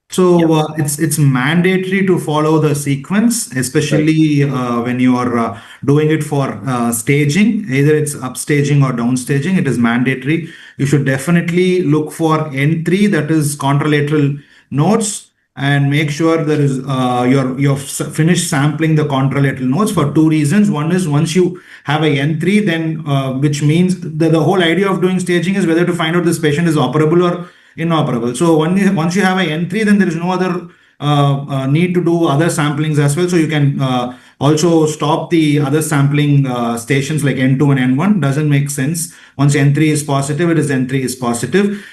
So it's mandatory to follow the sequence, especially when you are doing it for staging, either it's upstaging or downstaging. It is mandatory. You should definitely look for N3, that is contralateral nodes, and make sure there is you've finished sampling the contralateral nodes for two reasons. One is, once you have a N3, then which means the whole idea of doing staging is whether to find out this patient is operable or inoperable. So once you have a N3, then there is no other need to do other samplings as well. So you can also stop the other sampling stations like N2 and N1. Doesn't make sense. Once N3 is positive, it is N3 is positive.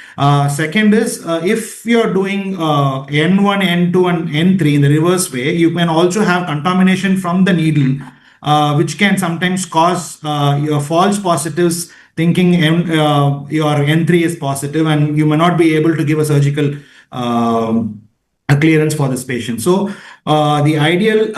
Second is, if you're doing N1, N2, and N3 in the reverse way, you can also have contamination from the needle, which can sometimes cause your false positives thinking your N3 is positive and you may not be able to give a surgical a clearance for this patient. So the ideal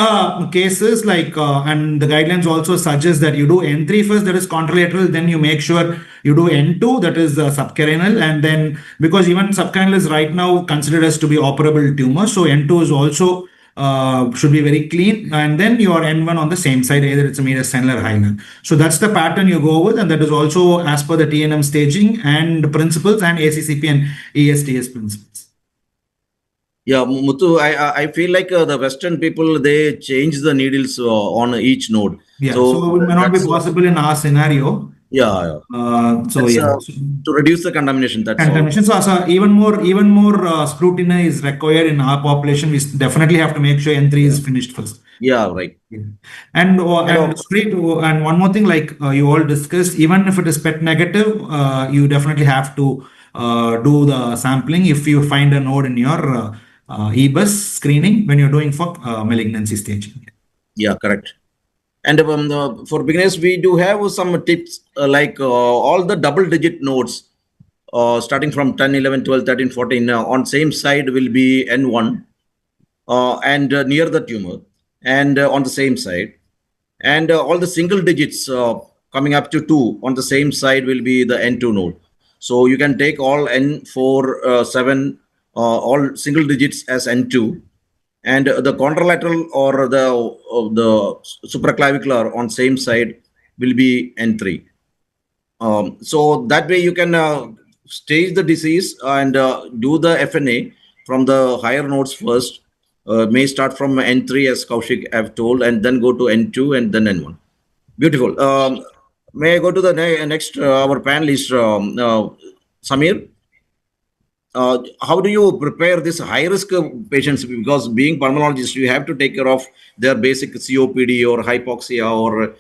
cases and the guidelines also suggest that you do N3 first, that is contralateral, then you make sure you do N2, that is subcarinal, and then because even subcarinal is right now considered as to be operable tumor, so N2 is also should be very clean, and then your N1 on the same side, either it's a mediastinal or hilar. So that's the pattern you go with, and that is also as per the TNM staging and principles and ACCP and ESTS principles. Yeah, Muthu, I feel like the Western people, they change the needles on each node. Yeah, so it may not be possible in our scenario. Yeah. To reduce the contamination. That's contamination. all. So even more scrutiny is required in our population. We definitely have to make sure N3 is finished first. Yeah, right. Yeah. And one more thing, like you all discussed, even if it is PET negative, you definitely have to do the sampling if you find a node in your EBUS screening when you're doing for malignancy staging. Yeah, correct. And for beginners, we do have some tips like all the double-digit nodes starting from 10, 11, 12, 13, 14 on same side will be N1 and near the tumor and on the same side. And all the single digits coming up to 2 on the same side will be the N2 node. So you can take all N4, 7, all single digits as N2. And the contralateral or the supraclavicular on same side will be N3. So that way you can stage the disease and do the FNA from the higher nodes first. May start from N3 as Koushik have told, and then go to N2 and then N1. Beautiful. May I go to the next our panelist, Samir? How do you prepare this high-risk patients? Because being pulmonologist, you have to take care of their basic COPD or hypoxia, or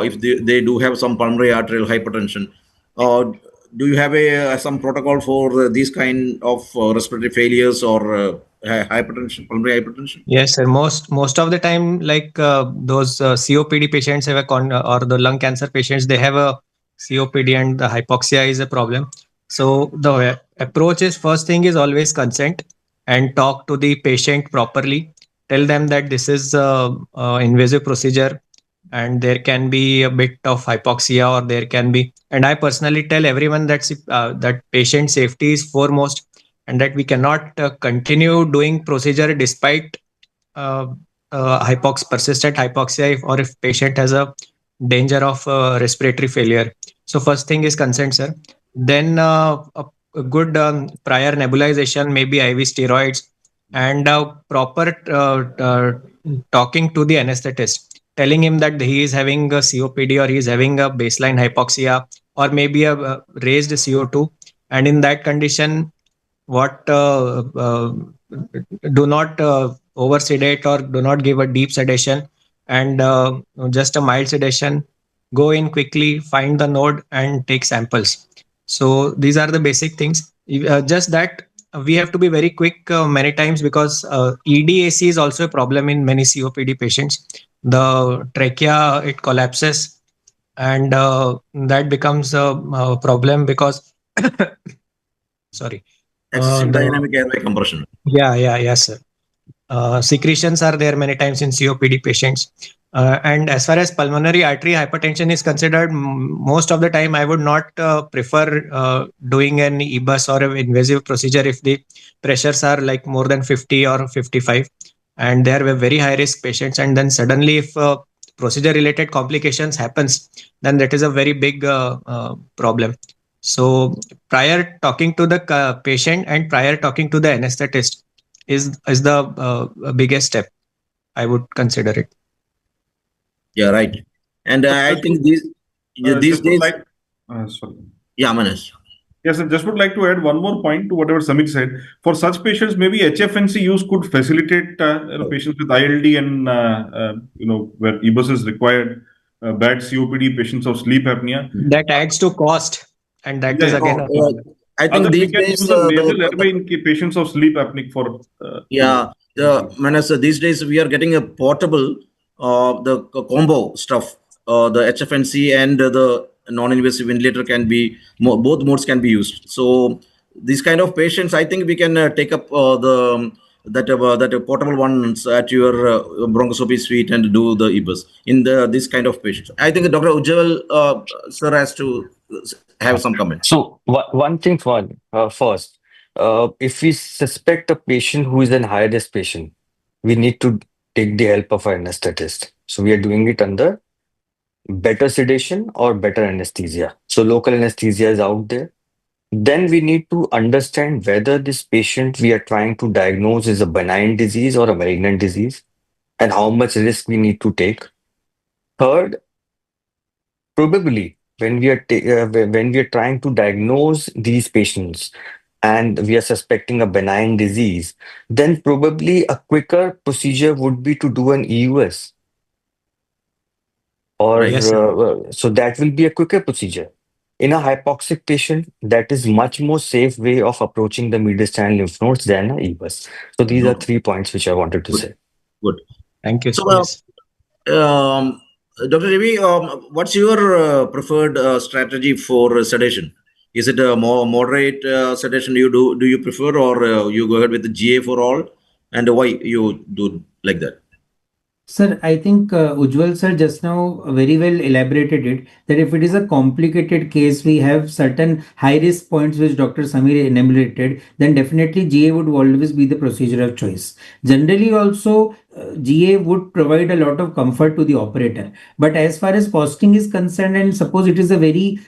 if they do have some pulmonary arterial hypertension. Do you have some protocol for these kind of respiratory failures or hypertension, pulmonary hypertension? Yes, sir. Most of the time, like those COPD patients have or the lung cancer patients, they have a COPD and the hypoxia is a problem. So the approach is, first thing is always consent and talk to the patient properly. Tell them that this is invasive procedure and there can be a bit of hypoxia, or there can be, and I personally tell everyone that patient safety is foremost, and that we cannot continue doing procedure despite persistent hypoxia or if patient has a danger of respiratory failure. So first thing is consent, sir. Then a good prior nebulization, maybe IV steroids, and proper talking to the anesthetist, telling him that he is having a COPD or he is having a baseline hypoxia or maybe a raised CO2, and in that condition, what do not over sedate or do not give a deep sedation, and just a mild sedation. Go in quickly, find the node and take samples. So these are the basic things. Just that we have to be very quick many times, because EDAC is also a problem in many COPD patients. The trachea, it collapses, and that becomes a problem because sorry. Dynamic airway compression. Yes, sir. Secretions are there many times in COPD patients. And as far as pulmonary artery hypertension is considered, most of the time I would not prefer doing an EBUS or an invasive procedure if the pressures are like more than 50 or 55 and they are very high risk patients, and then suddenly if procedure related complications happens, then that is a very big problem. So prior talking to the patient and prior talking to the anesthetist is the biggest step, I would consider it. Yeah, right. And I think these days. Sorry. Yeah, Manas. Yes, I just would like to add one more point to whatever Samir said. For such patients, maybe HFNC use could facilitate patients with ILD and where EBUS is required. Bad COPD, patients of sleep apnea. That adds to cost, and that is again. I think these days use a nasal airway in patients of sleep apnea for. Manas, these days we are getting a portable, the combo stuff, the HFNC and the non-invasive ventilator can be, both modes can be used. So these kind of patients, I think we can take up that portable ones at your bronchoscopy suite and do the EBUS in this kind of patients. I think Dr. Ujjwal sir has to have some comment. So one thing first, if we suspect a patient who is an high risk patient, we need to take the help of an anesthetist. So we are doing it under better sedation or better anesthesia. So local anesthesia is out there. Then we need to understand whether this patient we are trying to diagnose is a benign disease or a malignant disease, and how much risk we need to take. Third, probably when when we are trying to diagnose these patients and we are suspecting a benign disease, then probably a quicker procedure would be to do an EUS, or Right. Yes, sir. so that will be a quicker procedure. In a hypoxic patient, that is much more safe way of approaching the mediastinal lymph nodes than a EBUS. So these are No. 3 points which I wanted to Good. say. Good. Thank you, So, sir. Yes. Dr. Ravi, what's your preferred strategy for sedation? Is it a more moderate sedation you do? Do you prefer, or you go ahead with the GA for all? And why you do like that? Sir, I think Ujjwal sir just now very well elaborated it, that if it is a complicated case, we have certain high risk points which Dr. Samir enumerated, then definitely GA would always be the procedure of choice. Generally, also GA would provide a lot of comfort to the operator. But as far as costing is concerned, and suppose it is a very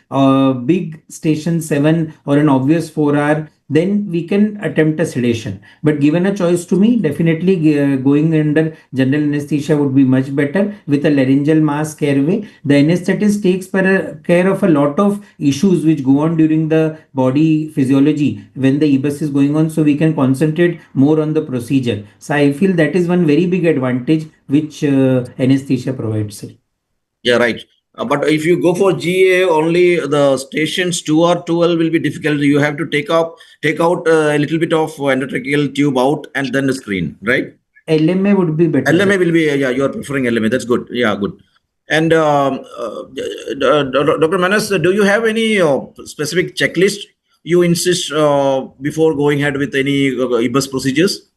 big station 7 or an obvious 4 hour, then we can attempt a sedation. But given a choice to me, definitely going under general anesthesia would be much better with a laryngeal mask airway. The anesthetist takes care of a lot of issues which go on during the body physiology when the EBUS is going on, so we can concentrate more on the procedure. So I feel that is one very big advantage which anesthesia provides. Yeah, right. But if you go for GA, only the stations 2 or 12 will be difficult. You have to take out a little bit of endotracheal tube out and then the screen, right? LMA would be better. LMA will be, yeah, you are preferring LMA. That's good. Yeah, good. And Dr. Manas, do you have any specific checklist you insist before going ahead with any EBUS procedures?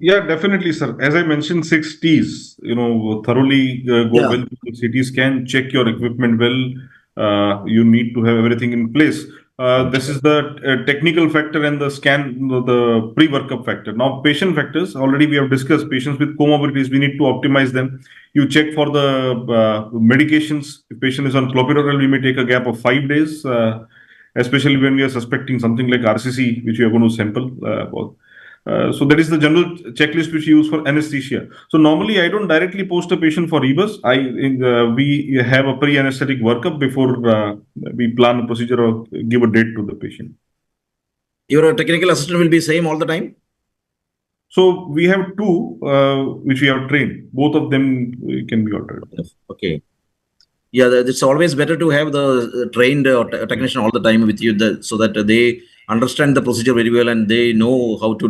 Yeah, definitely, sir. As I mentioned, 6 T's, thoroughly go Yeah. well to the CT scan, check your equipment well. You need to have everything in place. This is the technical factor and the scan, the pre-workup factor. Now, patient factors, already we have discussed patients with comorbidities, we need to optimize them. You check for the medications. If patient is on clopidogrel, we may take a gap of 5 days, especially when we are suspecting something like RCC, which we are going to sample. So that is the general checklist which we use for anesthesia. So normally I don't directly post a patient for EBUS. We have a pre-anesthetic workup before we plan a procedure or give a date to the patient. Your technical assistant will be same all the time? So we have 2 which we have trained. Both of them can be ordered. Okay. Yeah, it's always better to have the trained technician all the time with you, so that they understand the procedure very well and they know how to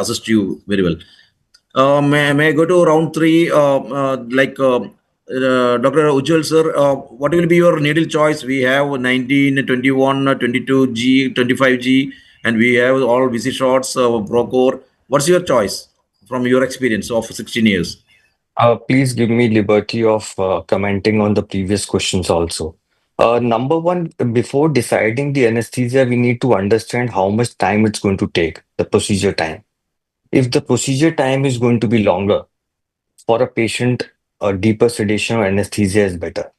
assist you very well. May I go to round 3? Dr. Ujjwal sir, what will be your needle choice? We have 19, 21, 22G, 25G, and we have all VC shots, Procor. What's your choice from your experience of 16 years? Please give me liberty of commenting on the previous questions also. Number one, before deciding the anesthesia, we need to understand how much time it's going to take, the procedure time. If the procedure time is going to be longer, for a patient, a deeper sedation or anesthesia is better.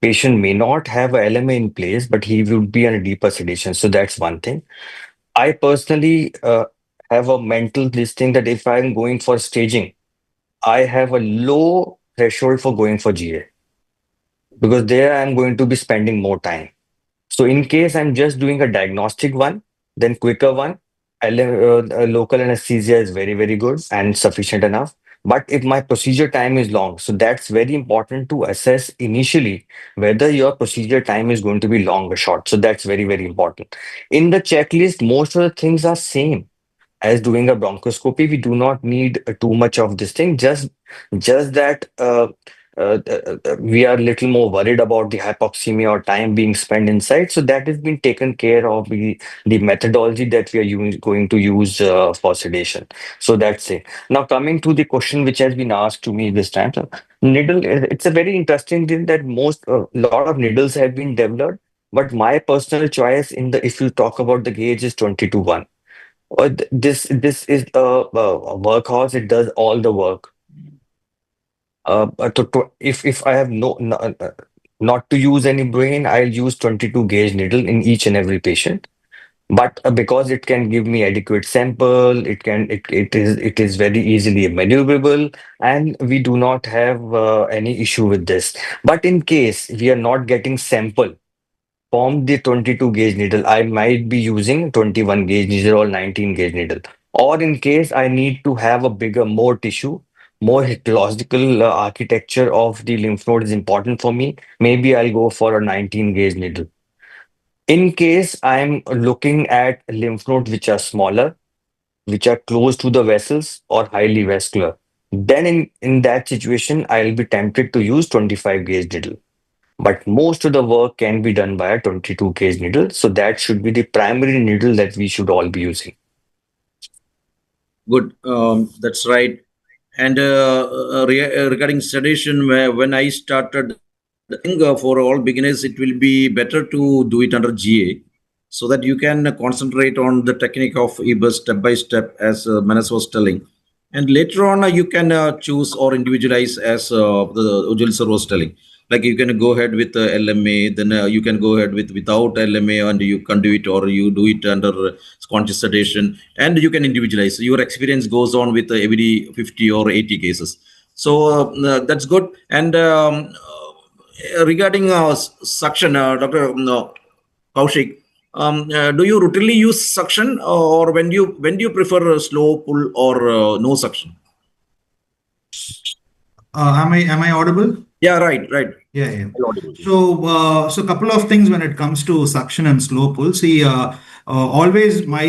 Patient may not have a LMA in place, but he would be on a deeper sedation. So that's one thing. I personally have a mental listing that if I'm going for staging, I have a low threshold for going for GA because there I'm going to be spending more time. So in case I'm just doing a diagnostic one, then quicker one, local anesthesia is very, very good and sufficient enough. But if my procedure time is long, so that's very important to assess initially whether your procedure time is going to be long or short. So that's very, very important. In the checklist, most of the things are same as doing a bronchoscopy. We do not need too much of this thing. Just that we are little more worried about the hypoxemia or time being spent inside. So that has been taken care of the methodology that we are going to use for sedation. So that's it. Now coming to the question which has been asked to me this time, so needle. It's a very interesting thing that most lot of needles have been developed, but my personal choice in the if you talk about the gauge is 20-1. This is a workhorse. It does all the work. If I have not to use any brain, I'll use 22 gauge needle in each and every patient. But because it can give me adequate sample, it is very easily maneuverable, and we do not have any issue with this. But in case we are not getting sample from the 22 gauge needle, I might be using 21 gauge needle or 19 gauge needle. Or in case I need to have a bigger, more tissue, more histological architecture of the lymph node is important for me, maybe I'll go for a 19 gauge needle. In case I'm looking at lymph nodes which are smaller, which are close to the vessels or highly vascular, then in that situation, I'll be tempted to use 25 gauge needle. But most of the work can be done by a 22 gauge needle. So that should be the primary needle that we should all be using. Good. That's right. And regarding sedation, when I started, I think for all beginners, it will be better to do it under GA so that you can concentrate on the technique of EBUS step by step, as Manas was telling. And later on, you can choose or individualize, as the Ujjwal sir was telling. Like you can go ahead with LMA, then you can go ahead without LMA, and you can do it, or you do it under conscious sedation, and you can individualize. Your experience goes on with every 50 or 80 cases. So that's good. And regarding suction, Dr. Koushik, do you routinely use suction, or when do you prefer a slow pull or no suction? Am I audible? Yeah, right. Yeah. So a couple of things when it comes to suction and slow pull. See, always my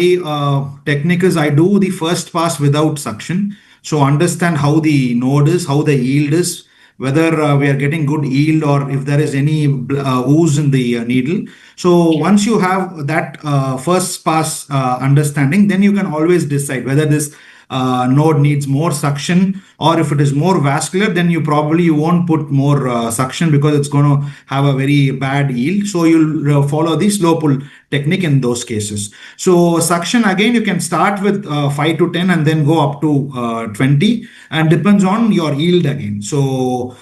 technique is I do the first pass without suction. So understand how the node is, how the yield is, whether we are getting good yield or if there is any ooze in the needle. So once you have that first pass understanding, then you can always decide whether this node needs more suction, or if it is more vascular, then you won't put more suction because it's going to have a very bad yield. So you'll follow the slow pull technique in those cases. So suction, again, you can start with 5 to 10 and then go up to 20, and depends on your yield again. So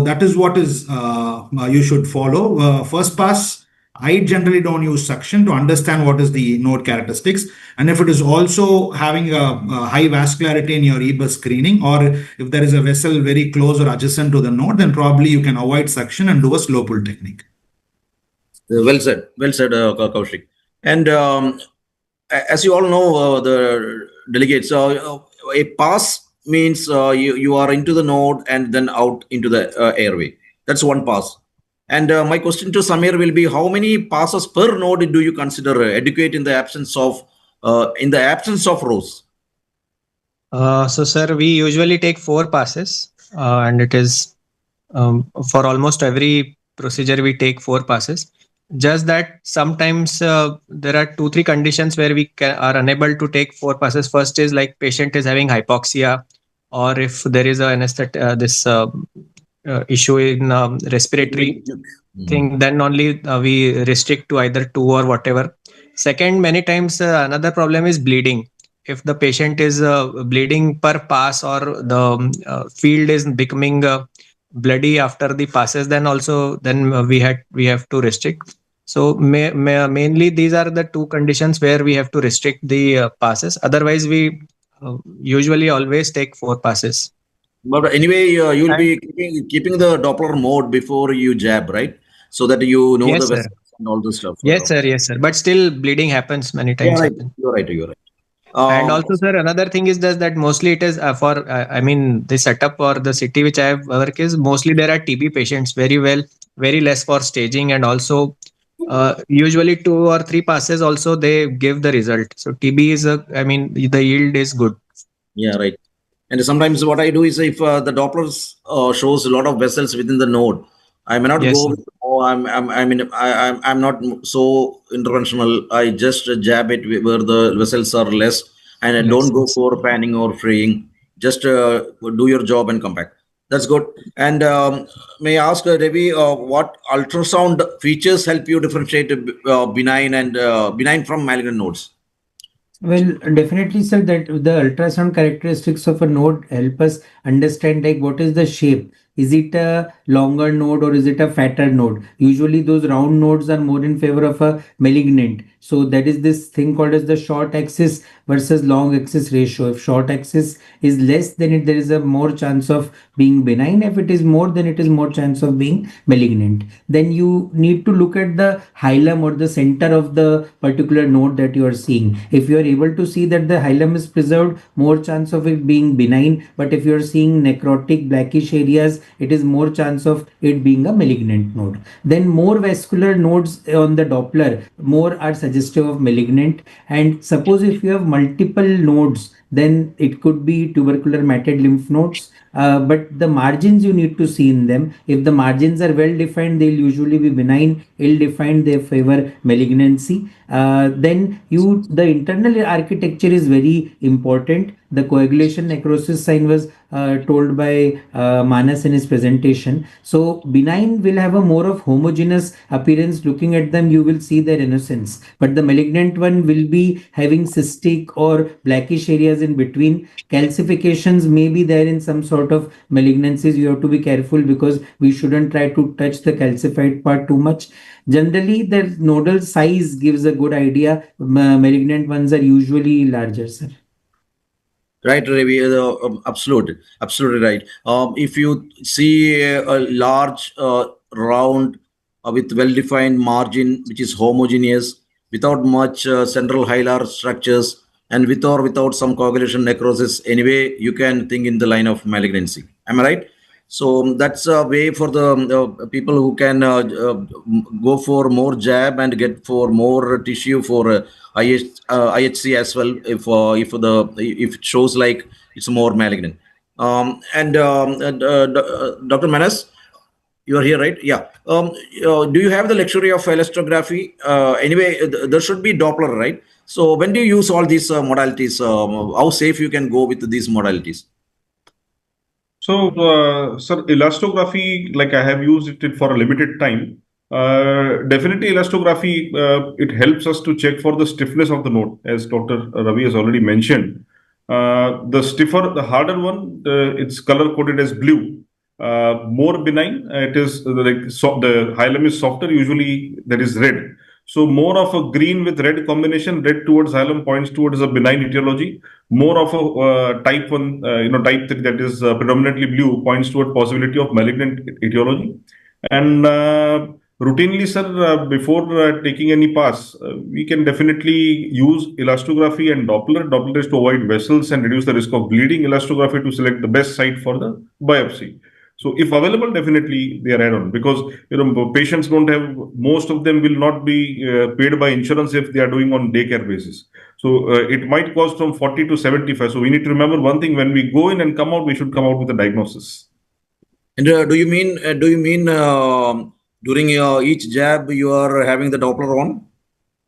that is what is you should follow. First pass, I generally don't use suction to understand what is the node characteristics. And if it is also having a high vascularity in your EBUS screening, or if there is a vessel very close or adjacent to the node, then probably you can avoid suction and do a slow pull technique. Well said, Koushik. And as you all know, the delegates, a pass means you are into the node and then out into the airway. That's one pass. And my question to Samir will be: how many passes per node do you consider adequate in the absence of rows? So, sir, we usually take 4 passes, and it is for almost every procedure we take 4 passes. Just that sometimes there are 2-3 conditions where we are unable to take 4 passes. First is like patient is having hypoxia, or if there is an issue in respiratory thing, then only we restrict to either 2 or whatever. Second, many times another problem is bleeding. If the patient is bleeding per pass, or the field is becoming bloody after the passes, then we have to restrict. So mainly these are the 2 conditions where we have to restrict the passes. Otherwise, we usually always take 4 passes. But anyway, you'll be keeping the Doppler mode before you jab, right? So that you know yes, the sir. and all this stuff. Yes, sir. But still, bleeding happens many times. You're right. And also, sir, another thing is that mostly it is the setup or the city which I have work is mostly there are TB patients, very less for staging, and also usually 2 or 3 passes also they give the result. So TB is the yield is good. Yeah, right. And sometimes what I do is if the Doppler shows a lot of vessels within the node, I may not go with, I'm not so interventional. I just jab it where the vessels are less, and I don't go for panning or freeing. Just do your job and come back. That's good. And may I ask Ravi, what ultrasound features help you differentiate benign and benign from malignant nodes? Well, definitely, sir, that the ultrasound characteristics of a node help us understand like what is the shape. Is it a longer node or is it a fatter node? Usually those round nodes are more in favor of a malignant. So that is this thing called as the short axis versus long axis ratio. If short axis is less, then there is a more chance of being benign. If it is more, then it is more chance of being malignant. Then you need to look at the hilum or the center of the particular node that you are seeing. If you are able to see that the hilum is preserved, more chance of it being benign. But if you are seeing necrotic blackish areas, it is more chance of it being a malignant node. Then more vascular nodes on the Doppler, more are suggestive of malignant. And suppose if you have multiple nodes, then it could be tubercular matted lymph nodes. But the margins you need to see in them. If the margins are well defined, they'll usually be benign. Ill defined, they favor malignancy. Then the internal architecture is very important. The coagulation necrosis sign was told by Manas in his presentation. So benign will have a more of homogeneous appearance. Looking at them, you will see their innocence. But the malignant one will be having cystic or blackish areas in between. Calcifications may be there in some sort of malignancies. You have to be careful because we shouldn't try to touch the calcified part too much. Generally, the nodal size gives a good idea. Malignant ones are usually larger, sir. Right, Ravi, absolutely right. If you see a large round with well-defined margin, which is homogeneous, without much central hilar structures, and with or without some coagulation necrosis, anyway, you can think in the line of malignancy. Am I right? So that's a way for the people who can go for more jab and get for more tissue for IHC as well. If it shows like it's more malignant. Dr. Manas, you are here, right? Yeah. Do you have the luxury of elastography? Anyway, there should be Doppler, right? So when do you use all these modalities? How safe you can go with these modalities? So, sir, elastography, like I have used it for a limited time. Definitely, elastography, it helps us to check for the stiffness of the node, as Dr. Ravi has already mentioned. The stiffer, the harder one, it's color coded as blue. More benign, it is like the hilum is softer, usually there is red. So more of a green with red combination, red towards hilum points towards a benign etiology. More of a type 1, type 3 that is predominantly blue points toward possibility of malignant etiology. And routinely, sir, before taking any pass, we can definitely use elastography and Doppler. Doppler is to avoid vessels and reduce the risk of bleeding. Elastography to select the best site for the biopsy. So if available, definitely they are add-on because patients don't have, most of them will not be paid by insurance if they are doing on daycare basis. So it might cost from 40 to 75. So we need to remember one thing: when we go in and come out, we should come out with a diagnosis. And do you mean during each jab you are having the Doppler on,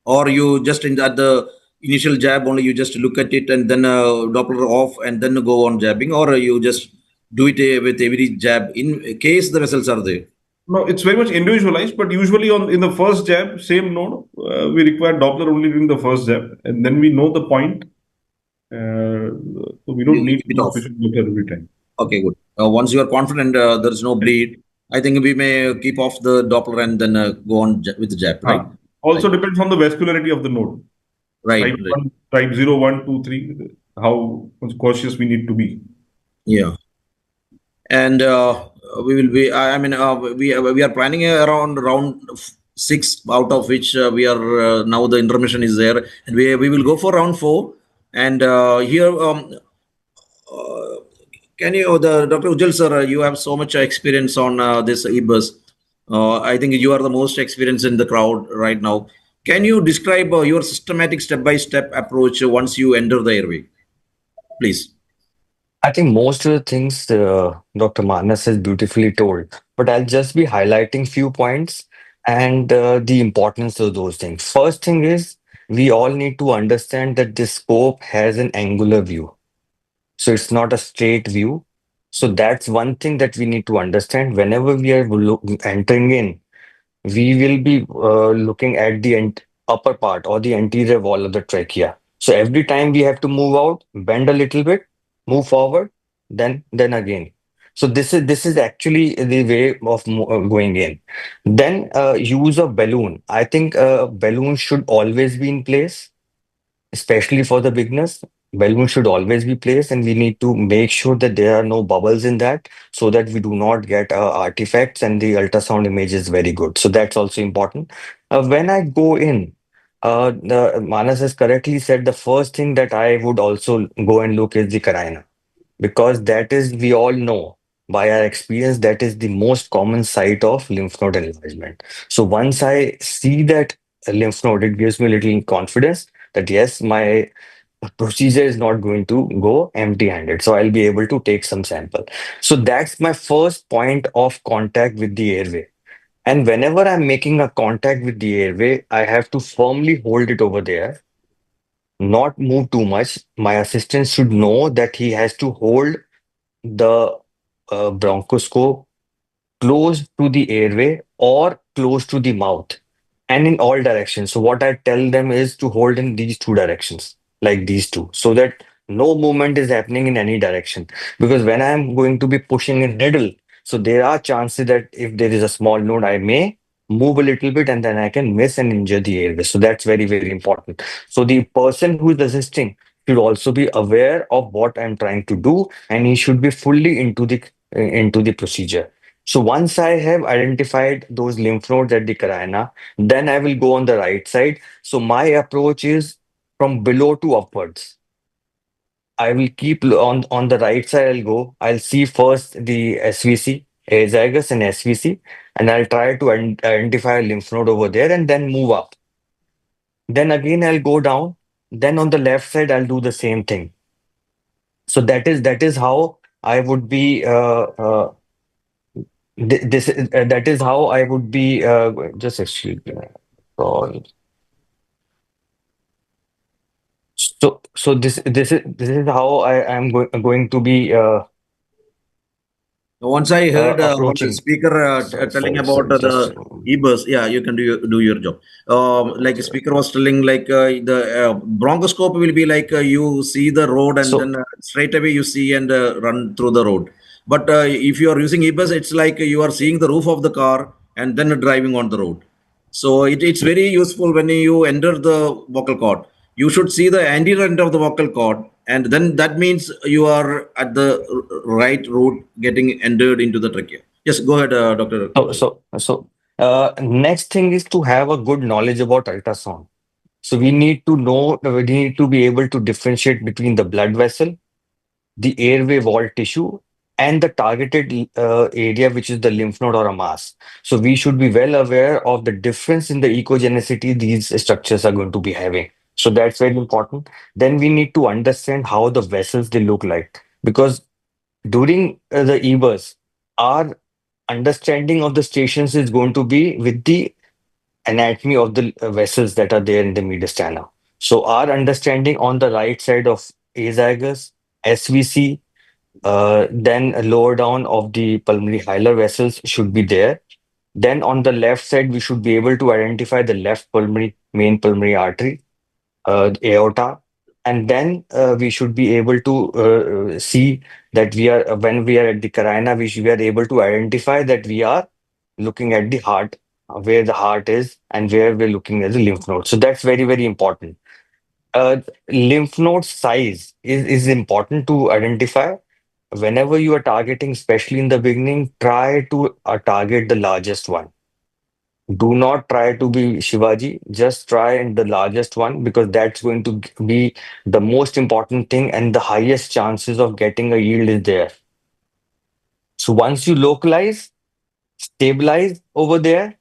or you just at the initial jab only you just look at it and then Doppler off and then go on jabbing, or you just do it with every jab in case the vessels are there? No, it's very much individualized, but usually in the first jab, same node, we require Doppler only during the first jab, and then we know the point. So we don't need to Doppler every time. Okay, good. Once you are confident there is no bleed, I think we may keep off the Doppler and then go on with the jab, right? Also depends on the vascularity of the node. Right. Type 0, 1, 2, 3, how cautious we need to be. Yeah. And we will be, we are planning around round 6, out of which we are now the intermission is there, and we will go for round 4. And here, can you, Dr. Ujjwal sir, you have so much experience on this EBUS. I think you are the most experienced in the crowd right now. Can you describe your systematic step-by-step approach once you enter the airway, please? I think most of the things Dr. Manas has beautifully told, but I'll just be highlighting few points and the importance of those things. First thing is we all need to understand that this scope has an angular view. So it's not a straight view. So that's one thing that we need to understand whenever we are entering in, we will be looking at the upper part or the anterior wall of the trachea. So every time we have to move out, bend a little bit, move forward, then again. So this is actually the way of going in. Then use of balloon. I think balloon should always be in place, especially for the beginners. Balloon should always be placed, and we need to make sure that there are no bubbles in that so that we do not get artifacts and the ultrasound image is very good. So that's also important. When I go in, Manas has correctly said the first thing that I would also go and look is the carina, because that is, we all know by our experience, that is the most common site of lymph node enlargement. So once I see that lymph node, it gives me a little confidence that yes, my procedure is not going to go empty-handed. So I'll be able to take some sample. So that's my first point of contact with the airway. And whenever I'm making a contact with the airway, I have to firmly hold it over there, not move too much. My assistant should know that he has to hold the bronchoscope close to the airway or close to the mouth and in all directions. So what I tell them is to hold in these two directions, like these two, so that no movement is happening in any direction. Because when I'm going to be pushing a needle, so there are chances that if there is a small node, I may move a little bit and then I can miss and injure the airway. So that's very, very important. So the person who is assisting should also be aware of what I'm trying to do, and he should be fully into the procedure. So once I have identified those lymph nodes at the carina, then I will go on the right side. So my approach is from below to upwards. I will keep on the right side. I'll go. I'll see first the SVC, azygos and SVC, and I'll try to identify a lymph node over there and then move up. Then again I'll go down. Then on the left side I'll do the same thing. So that is how I would be. This that is how I would be. Just excuse me. Oh, so this is how I am going to be Once I heard one approaching. speaker telling about Sorry, just the EBUS, yeah, you can do your job. Like speaker was telling, like the bronchoscope will be like you see the road and so then straight away you see and run through the road. But if you are using EBUS, it's like you are seeing the roof of the car and then driving on the road. So it's very useful when you enter the vocal cord. You should see the anterior end of the vocal cord, and then that means you are at the right route getting entered into the trachea. Yes, go ahead, Doctor. next thing is to have a good knowledge about ultrasound. So we need to know, we need to be able to differentiate between the blood vessel, the airway wall tissue, and the targeted area, which is the lymph node or a mass. So we should be well aware of the difference in the ecogenicity these structures are going to be having. So that's very important. Then we need to understand how the vessels they look like, because during the EBUS, our understanding of the stations is going to be with the anatomy of the vessels that are there in the mediastinum. So our understanding on the right side of azygos, SVC, then lower down of the pulmonary hilar vessels should be there. Then on the left side, we should be able to identify the left pulmonary, main pulmonary artery, aorta, and then we should be able to see that we are, when we are at the carina, we are able to identify that we are looking at the heart, where the heart is, and where we're looking at the lymph node. So that's very, very important. Lymph node size is important to identify. Whenever you are targeting, especially in the beginning, try to target the largest one. Do not try to be Shivaji, just try in the largest one, because that's going to be the most important thing and the highest chances of getting a yield is there. So once you localize, stabilize over there,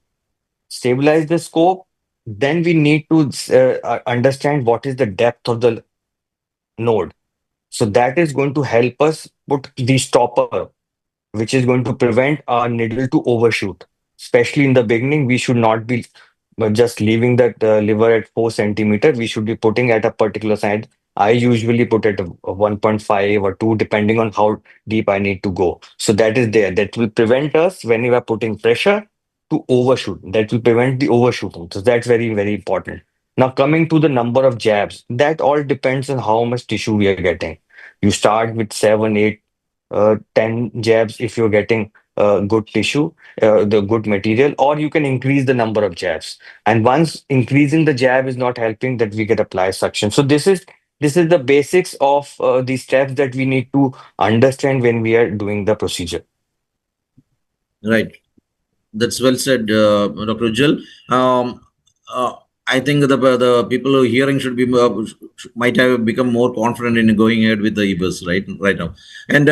stabilize the scope, then we need to understand what is the depth of the node. So that is going to help us put the stopper, which is going to prevent our needle to overshoot. Especially in the beginning, we should not be just leaving that liver at 4 centimeter. We should be putting at a particular side. I usually put at a 1.5 or 2, depending on how deep I need to go. So that is there. That will prevent us when you are putting pressure to overshoot. That will prevent the overshooting. So that's very, very important. Now, coming to the number of jabs, that all depends on how much tissue we are getting. You start with 7, 8, 10 jabs if you're getting good tissue, the good material, or you can increase the number of jabs. And once increasing the jab is not helping, that we get apply suction. So this is the basics of the steps that we need to understand when we are doing the procedure. Right. That's well said, Dr. Ujjwal. I think the people who are hearing should be might have become more confident in going ahead with the EBUS right now. And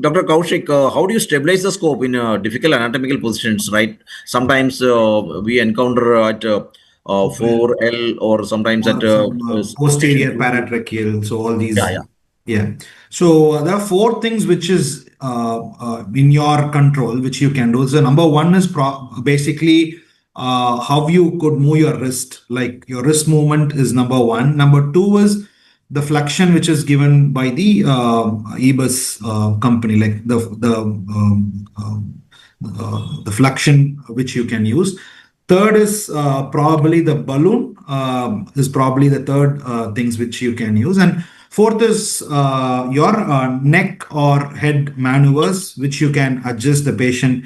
Dr. Koushik, how do you stabilize the scope in difficult anatomical positions? Right. Sometimes we encounter at 4L or sometimes at posterior paratracheal. So all these. Yeah. So there are 4 things which is in your control, which you can do. So number 1 is basically how you could move your wrist. Like your wrist movement is number 1. Number 2 is the flexion which is given by the EBUS company, like the flexion which you can use. Third is probably the balloon is probably the third things which you can use. And fourth is your neck or head maneuvers, which you can adjust the patient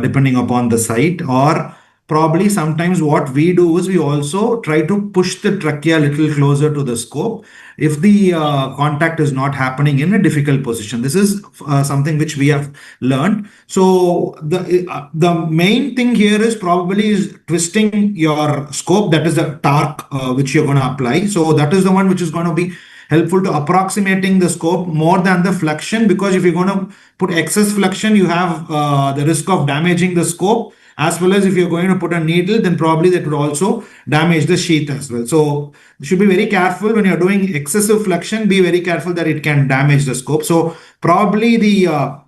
depending upon the site. Or probably sometimes what we do is we also try to push the trachea a little closer to the scope if the contact is not happening in a difficult position. This is something which we have learned. So the main thing here is probably is twisting your scope. That is the torque which you're going to apply. So that is the one which is going to be helpful to approximating the scope more than the flexion, because if you're going to put excess flexion, you have the risk of damaging the scope, as well as if you're going to put a needle, then probably that would also damage the sheath as well. So you should be very careful when you're doing excessive flexion. Be very careful that it can damage the scope. So probably the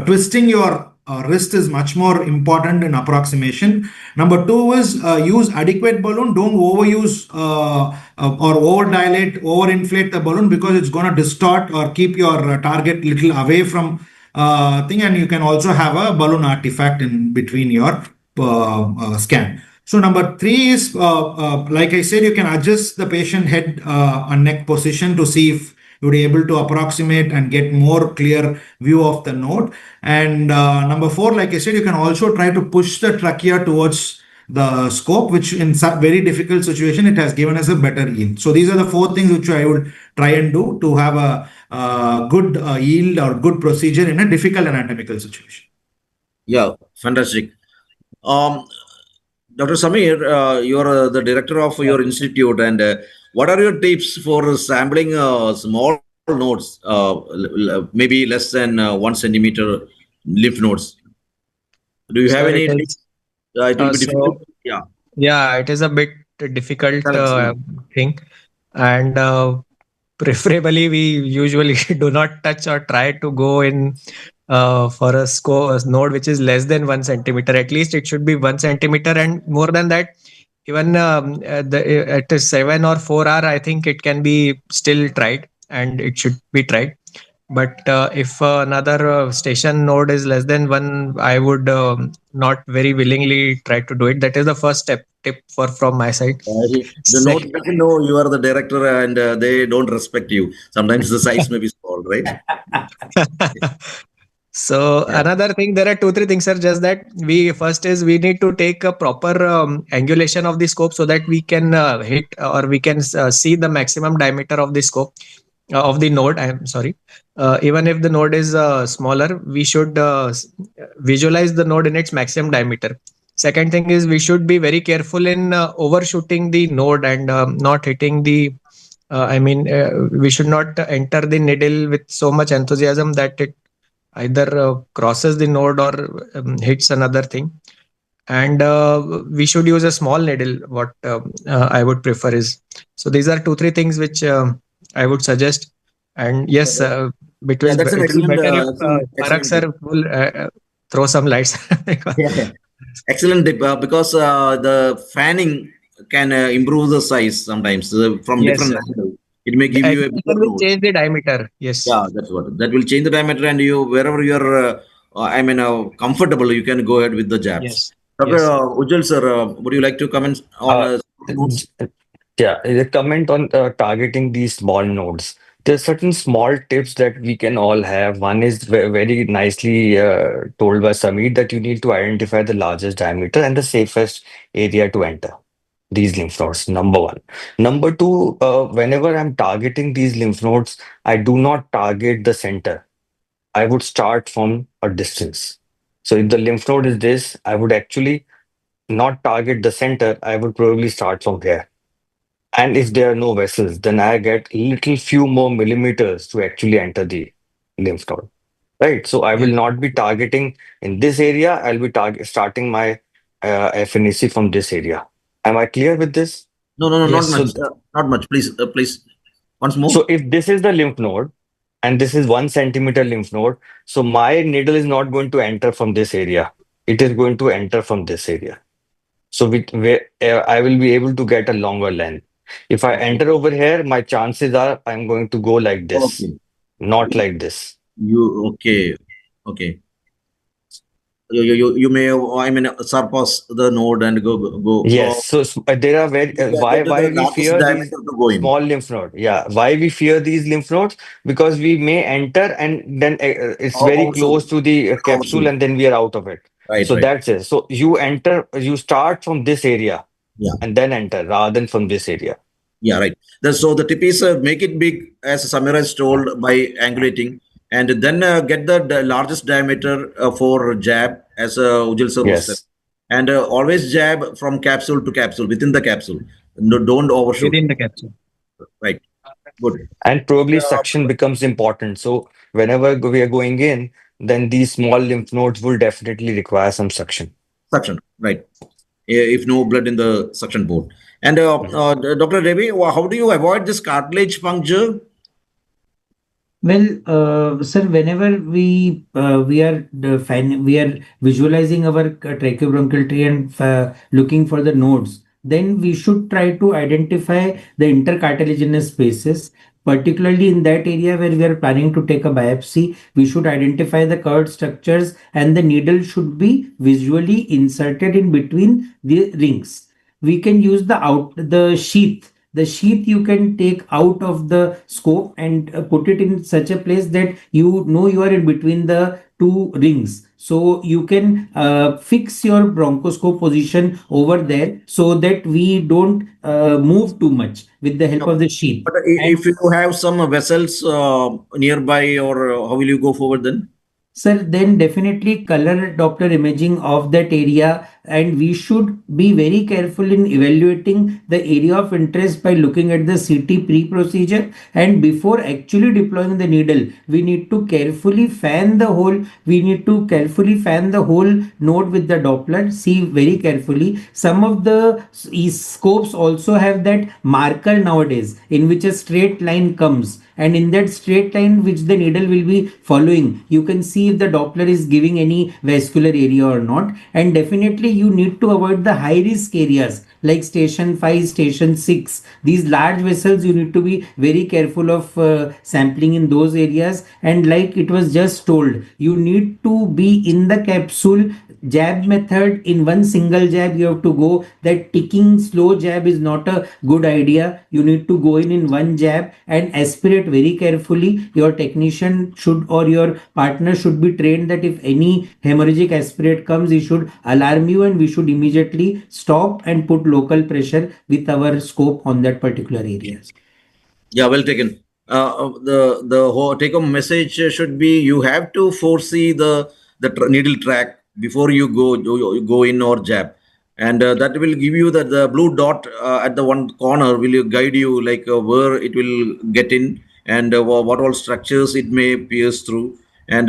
twisting your wrist is much more important in approximation. Number 2 is use adequate balloon. Don't overuse or over dilate, over inflate the balloon, because it's going to distort or keep your target little away from thing, and you can also have a balloon artifact in between your scan. So number 3 is like I said, you can adjust the patient head and neck position to see if you would be able to approximate and get more clear view of the node. And number 4, like I said, you can also try to push the trachea towards the scope, which in some very difficult situation, it has given us a better yield. So these are the 4 things which I would try and do to have a good yield or good procedure in a difficult anatomical situation. Yeah, fantastic. Dr. Samir, you're the director of your institute, and what are your tips for sampling small nodes, maybe less than 1 centimeter lymph nodes? Do you have any tips? It will be difficult. Yeah, it is a bit difficult thing, and preferably we usually do not touch or try to go in for a node which is less than 1 centimeter. At least it should be 1 centimeter, and more than that, even at a 7 or 4 hour, I think it can be still tried, and it should be tried. But if another station node is less than 1, I would not very willingly try to do it. That is the first tip from my side. The node doesn't know you are the director, and they don't respect you. Sometimes the size may be small, right? So another thing, there are 2-3 things, sir. Just that we need to take a proper angulation of the scope so that we can hit or we can see the maximum diameter of the scope of the node. I'm sorry. Even if the node is smaller, we should visualize the node in its maximum diameter. Second thing is we should be very careful in overshooting the node and not hitting the. We should not enter the needle with so much enthusiasm that it either crosses the node or hits another thing. And we should use a small needle. What I would prefer is, so these are 2-3 things which I would suggest. And yes, Yeah, that's an it will be excellent, better if Parakh excellent tip. sir will throw some lights. Yeah, excellent tip, because the fanning can improve the size sometimes from Yes, different sir. angle. It may The give you a agriculture bigger will node. change the diameter. Yes. Yeah, that's what that will change the diameter, and you wherever you're, comfortable, you can go ahead with the jabs. Yes. Dr. Yes. Ujjwal sir, would you like to comment on Uh, nodes? yeah, the comment on targeting these small nodes. There's certain small tips that we can all have. One is very nicely told by Samir that you need to identify the largest diameter and the safest area to enter these lymph nodes. Number one. Number two, whenever I'm targeting these lymph nodes, I do not target the center. I would start from a distance. So if the lymph node is this, I would actually not target the center. I would probably start from here. And if there are no vessels, then I get little few more millimeters to actually enter the lymph node. Right. So I will not be targeting in this area. I'll be starting my FNAC from this area. Am I clear with this? No, no, no, not Yes. much. Not much. Please, please, once more. So if this is the lymph node and this is 1 centimeter lymph node, so my needle is not going to enter from this area. It is going to enter from this area. So I will be able to get a longer length. If I enter over here, my chances are I'm going to go like this, Okay. not like this. Okay. Okay. You may, surpass the node and go. Yes. So there are very Get to why the we largest fear these diameter to go in. small lymph node. Yeah. Why we fear these lymph nodes? Because we may enter and then it's very Also, close to the capsule and then we are out of it. right, So right. that's it. So you start from this area Yeah. and then enter rather than from this area. Yeah, right. So the tip is, make it big, as Samira has told, by angulating, and then get the largest diameter for jab, as Ujjwal sir was said, Yes. and always jab from capsule to capsule within the capsule. No, don't overshoot. Within the capsule. Right. Good. And probably suction becomes important. So whenever we are going in, then these small lymph nodes will definitely require some suction. Suction. Right. If no blood in the suction port. And Dr. Ravi, how do you avoid this cartilage puncture? Well, sir, whenever we are we are visualizing our tracheobronchial tree and looking for the nodes, then we should try to identify the intercartilaginous spaces. Particularly in that area where we are planning to take a biopsy, we should identify the curved structures, and the needle should be visually inserted in between the rings. We can use the sheath you can take out of the scope and put it in such a place that you know you are in between the two rings, so you can fix your bronchoscope position over there so that we don't move too much with the help of the sheath. But if you have some vessels nearby, or how will you go forward then? Sir, then definitely color Doppler imaging of that area, and we should be very careful in evaluating the area of interest by looking at the CT pre-procedure, and before actually deploying the needle, we need to carefully fan the whole node with the Doppler. See very carefully. Some of the scopes also have that marker nowadays in which a straight line comes, and in that straight line which the needle will be following, you can see if the Doppler is giving any vascular area or not. And definitely you need to avoid the high risk areas like station 5, station 6. These large vessels, you need to be very careful of sampling in those areas. And like it was just told, you need to be in the capsule. Jab method, in one single jab you have to go. That ticking slow jab is not a good idea. You need to go in one jab and aspirate very carefully. Your technician should, or your partner should be trained that if any hemorrhagic aspirate comes, he should alarm you and we should immediately stop and put local pressure with our scope on that particular area. Yeah, well taken. The whole take home message should be, you have to foresee the needle track before you go in or jab, and that will give you the blue dot at the one corner will guide you, like where it will get in, and what all structures it may pierce through, and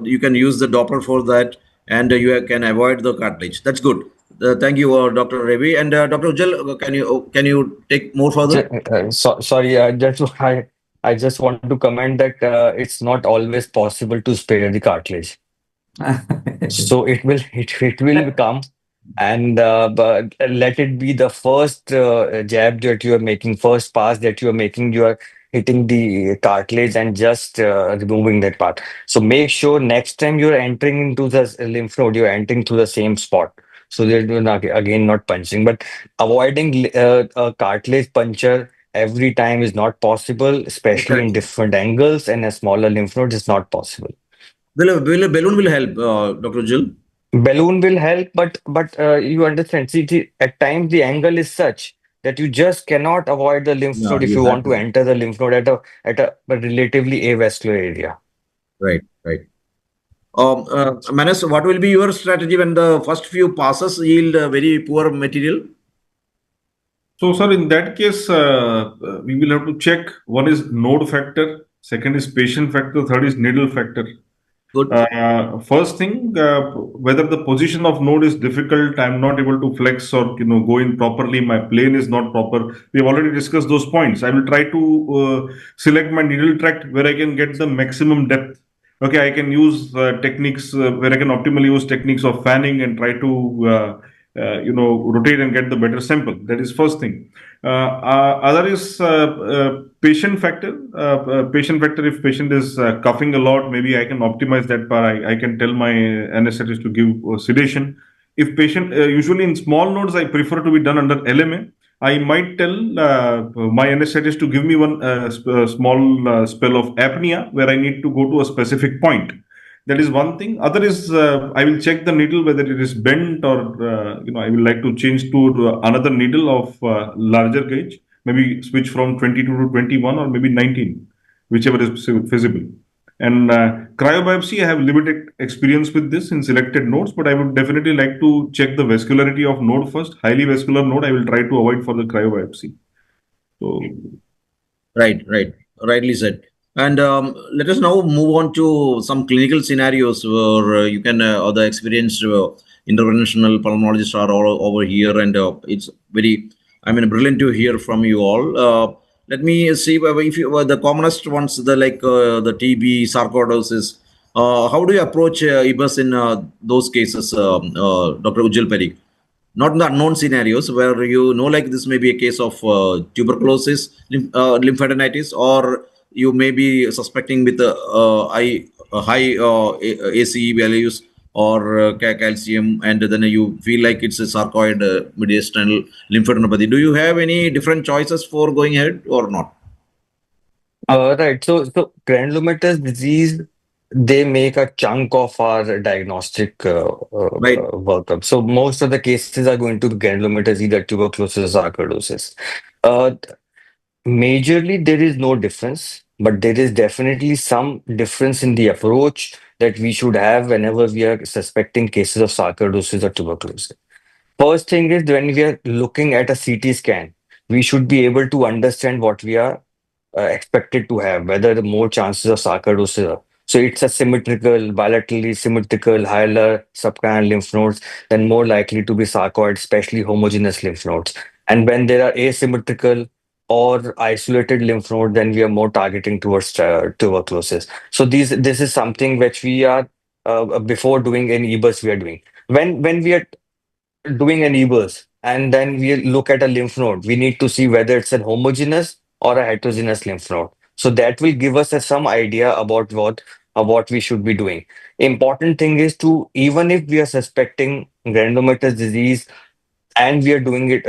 you can use the Doppler for that, and you can avoid the cartilage. That's good. Thank you, Dr. Ravi. And Dr. Ujjwal, can you take more further? Sorry, just I just want to comment that it's not always possible to spare the cartilage. So it will come, and but let it be the first jab that you are making, first pass that you are making. You are hitting the cartilage and just removing that part. So make sure next time you are entering into the lymph node, you are entering to the same spot. So that you're not, again, not punching, but avoiding a cartilage puncture every time is not possible, especially in Correct. different angles, and a smaller lymph node is not possible. Will a balloon will help, Dr. Ujjwal? Balloon will help, but you understand. See, at times the angle is such that you just cannot avoid the lymph Yeah, node if you you have want to to. enter the lymph node at a relatively avascular area. Right, right. Manas, what will be your strategy when the first few passes yield very poor material? So, sir, in that case, we will have to check. One is node factor, second is patient factor, third is needle factor. Good. First thing, whether the position of node is difficult, I'm not able to flex or go in properly. My plane is not proper. We've already discussed those points. I will try to select my needle tract where I can get the maximum depth. Okay, I can use techniques where I can optimally use techniques of fanning and try to rotate and get the better sample. That is first thing. Other is patient factor. Patient factor, if patient is coughing a lot, maybe I can optimize that part. I can tell my anesthetist to give sedation. If patient, usually in small nodes, I prefer to be done under LMA. I might tell my anesthetist to give me one small spell of apnea where I need to go to a specific point. That is one thing. Other is I will check the needle whether it is bent or I will like to change to another needle of larger gauge. Maybe switch from 22 to 21 or maybe 19, whichever is feasible. And cryobiopsy, I have limited experience with this in selected nodes, but I would definitely like to check the vascularity of node first. Highly vascular node, I will try to avoid for the cryobiopsy. So, right, rightly said. And let us now move on to some clinical scenarios where you can, or the experienced interventional pulmonologists are all over here, and it's very, brilliant to hear from you all. Let me see if you the commonest ones, the TB, sarcoidosis. How do you approach EBUS in those cases, Dr. Ujjwal Parakh? Not in the unknown scenarios where like this may be a case of tuberculosis, lymphadenitis, or you may be suspecting with high ACE values or calcium, and then you feel like it's a sarcoid mediastinal lymphadenopathy. Do you have any different choices for going ahead or not? Right. So granulomatous disease, they make a chunk of our diagnostic Right. workup. So most of the cases are going to be granulomatous, either tuberculosis or sarcoidosis. Uh, Majorly, there is no difference, but there is definitely some difference in the approach that we should have whenever we are suspecting cases of sarcoidosis or tuberculosis. First thing is, when we are looking at a CT scan, we should be able to understand what we are expected to have, whether the more chances of sarcoidosis are. So it's a symmetrical, bilaterally symmetrical, hilar subcanal lymph nodes, then more likely to be sarcoid, especially homogeneous lymph nodes. And when there are asymmetrical or isolated lymph node, then we are more targeting towards tuberculosis. So this is something which we are before doing an EBUS we are doing. When we are doing an EBUS and then we look at a lymph node, we need to see whether it's a homogeneous or a heterogeneous lymph node. So that will give us some idea about what we should be doing. Important thing is to, even if we are suspecting granulomatous disease and we are doing it,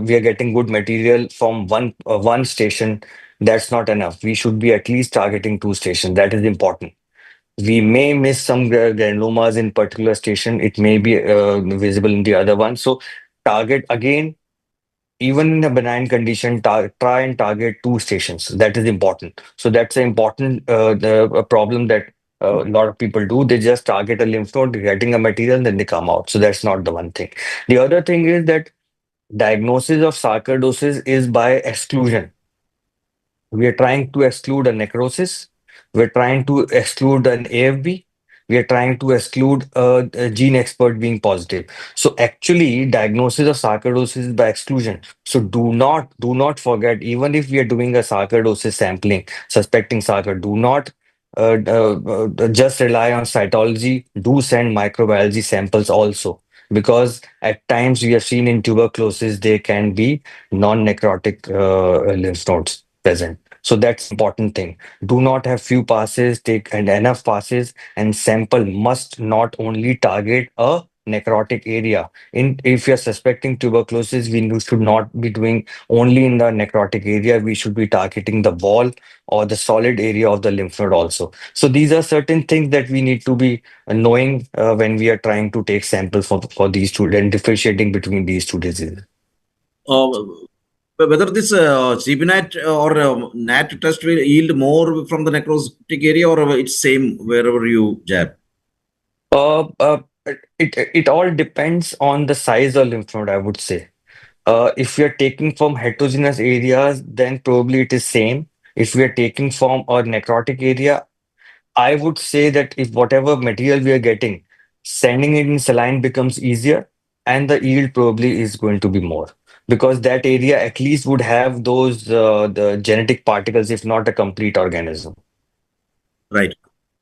we are getting good material from one station, that's not enough. We should be at least targeting two stations. That is important. We may miss some granulomas in particular station. It may be visible in the other one. So target again, even in a benign condition, try and target two stations. That is important. So that's an important a problem that a lot of people do. They just target a lymph node, getting a material, then they come out. So that's not the one thing. The other thing is that diagnosis of sarcoidosis is by exclusion. We are trying to exclude a necrosis. We're trying to exclude an AFB. we are trying to exclude a gene expert being positive. So actually, diagnosis of sarcoidosis is by exclusion. So do not forget, even if we are doing a sarcoidosis sampling, suspecting sarcoid, do not just rely on cytology. Do send microbiology samples also, because at times we have seen in tuberculosis there can be non-necrotic lymph nodes present. So that's important thing. Do not have few passes, take and enough passes, and sample must not only target a necrotic area. In if you're suspecting tuberculosis, should not be doing only in the necrotic area. We should be targeting the wall or the solid area of the lymph node also. So these are certain things that we need to be knowing when we are trying to take samples for these two and differentiating between these two diseases. Whether this CBNAT or NAT test will yield more from the necrotic area, or it's same wherever you jab? It all depends on the size of lymph node, I would say. If we are taking from heterogeneous areas, then probably it is same. If we are taking from a necrotic area, I would say that if whatever material we are getting, sending it in saline becomes easier, and the yield probably is going to be more, because that area at least would have those the genetic particles, if not a complete organism. Right.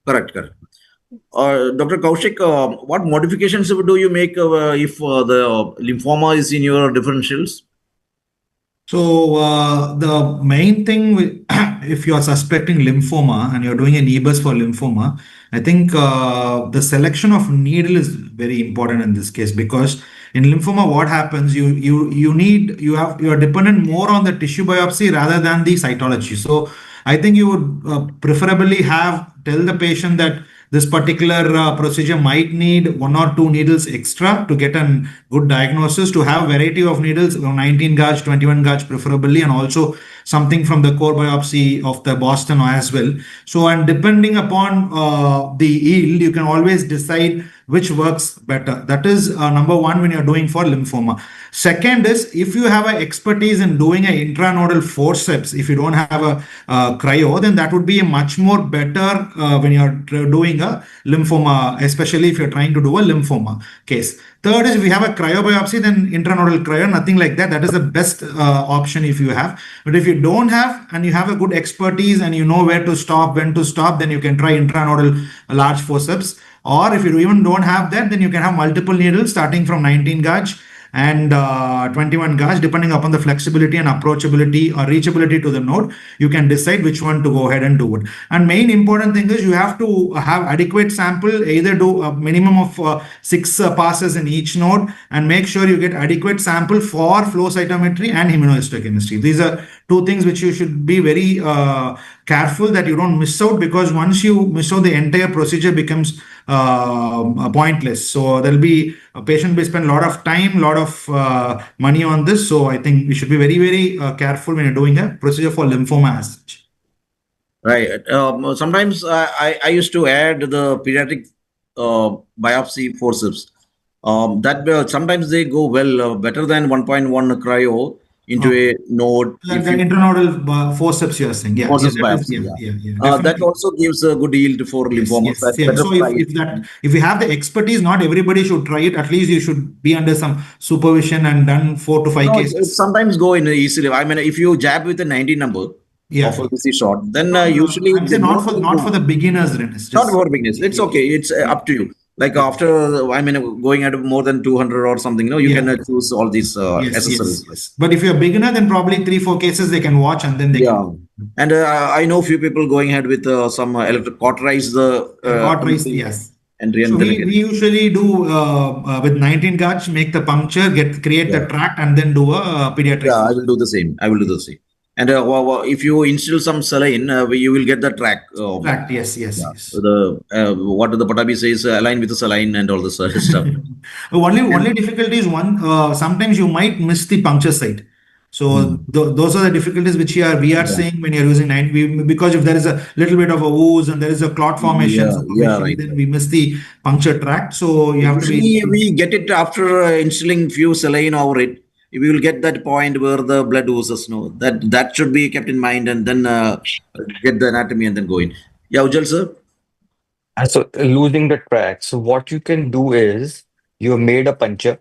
Correct. Dr. Koushik, what modifications do you make if the lymphoma is in your differentials? So the main thing, if you are suspecting lymphoma and you're doing an EBUS for lymphoma, I think the selection of needle is very important in this case, because in lymphoma, what happens? You are dependent more on the tissue biopsy rather than the cytology. So I think you would preferably tell the patient that this particular procedure might need 1 or 2 needles extra to get a good diagnosis, to have variety of needles, 19 gauge, 21 gauge preferably, and also something from the core biopsy of the Boston as well. So, and depending upon the yield, you can always decide which works better. That is number one when you're doing for lymphoma. Second is, if you have an expertise in doing an intranodal forceps, if you don't have a cryo, then that would be a much more better when you're doing a lymphoma, especially if you're trying to do a lymphoma case. Third is, if you have a cryobiopsy, then intranodal cryo, nothing like that. That is the best option if you have. But if you don't have, and you have a good expertise and you know where to stop, when to stop, then you can try intranodal large forceps. Or if you even don't have that, then you can have multiple needles starting from 19 gauge and 21 gauge, depending upon the flexibility and approachability or reachability to the node. You can decide which one to go ahead and do it. And main important thing is you have to have adequate sample, either do a minimum of 6 passes in each node, and make sure you get adequate sample for flow cytometry and immunohistochemistry. These are two things which you should be very careful that you don't miss out, because once you miss out, the entire procedure becomes pointless. So there'll be a patient will spend a lot of time, lot of money on this. So I think we should be very, very careful when you're doing a procedure for lymphoma as such. Right. Sometimes I used to add the pediatric biopsy forceps. That sometimes they go well, better than 1.1 cryo into a node. Like the intranodal forceps you are saying. Yeah. Forceps Yeah, biopsy, that also gives a good yield for lymphomas. Yes. So if you have the expertise, not everybody should try it. At least you should be under some supervision and done 4 to 5 cases. Sometimes go in easily. I mean, if you jab with a 90 number, of a busy shot, then usually not for the beginners, Rennis. Not for beginners. It's okay. It's up to you. Like after, going at more than 200 or something, you can choose all these accessories. Yes. But if you're a beginner, then probably 3-4 cases they can watch, and then they can. And I know few people going ahead with some cauterized yes. And so we usually do with 19 gauge, make the puncture, create the tract, and then do a pediatric. Yeah, I will do the same. And if you instill some saline, you will get the tract. Yes. What the Patabi says, align with the saline and all this stuff. Only difficulty is sometimes you might miss the puncture site. So those are the difficulties which we are seeing when you're using because if there is a little bit of a ooze and there is a clot formation, then we miss the puncture tract. So you have to we get it after instilling few saline over it. We will get that point where the blood oozes. That should be kept in mind, and then get the anatomy and then go in. Yeah, Ujjwal sir. And so losing the track. So what you can do is you have made a puncture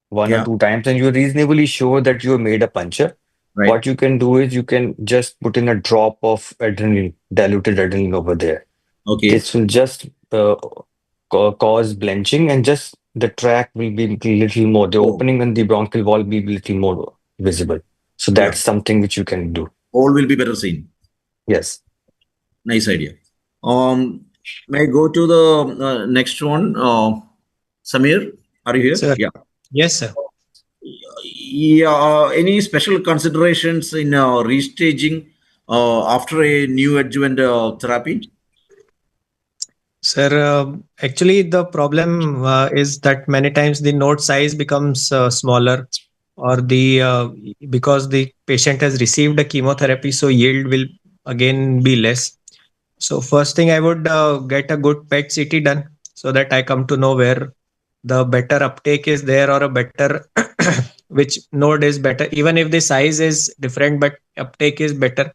one or Yeah. two times and you're reasonably sure that you have made a puncture. Right. What you can do is you can just put in a drop of adrenaline, diluted adrenaline over there. Okay. This will just cause blenching and just the track will be little more, the Oh. opening and the bronchial wall will be little more visible. So Yeah. that's something which you can do. All will be better seen. Yes. Nice idea. May I go to the next one? Samir, are you here? Sir. Yeah. Yes, sir. Yeah. Any special considerations in restaging after a new adjuvant therapy? Sir, actually, the problem is that many times the node size becomes smaller, or because the patient has received a chemotherapy, so yield will again be less. So first thing, I would get a good PET CT done so that I come to know where the better uptake is there, or a better which node is better, even if the size is different, but uptake is better.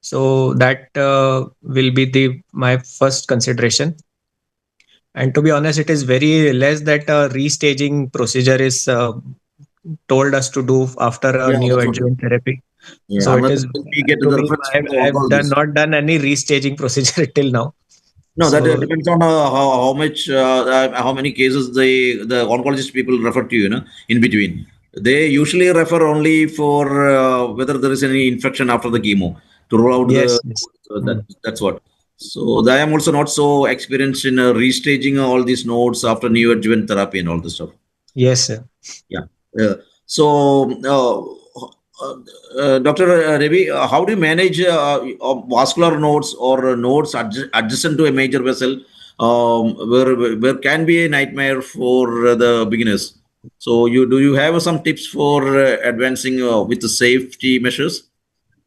So that will be the my first consideration. And to be honest, it is very less that a restaging procedure is told us to do after a Yeah, that's what. neoadjuvant therapy. Yeah. So it Unless is, we get to the me, reference from the I've oncologist. not done any restaging procedure till now. No, that So depends on how much, how many cases the oncologist people refer to, in between. They usually refer only for whether there is any infection after the chemo to rule out yes, yes. that's what. So I am also not so experienced in restaging all these nodes after neoadjuvant therapy and all this stuff. Yes, sir. Yeah. So, Dr. Ravi, how do you manage vascular nodes or nodes adjacent to a major vessel, where can be a nightmare for the beginners? So, do you have some tips for advancing with the safety measures?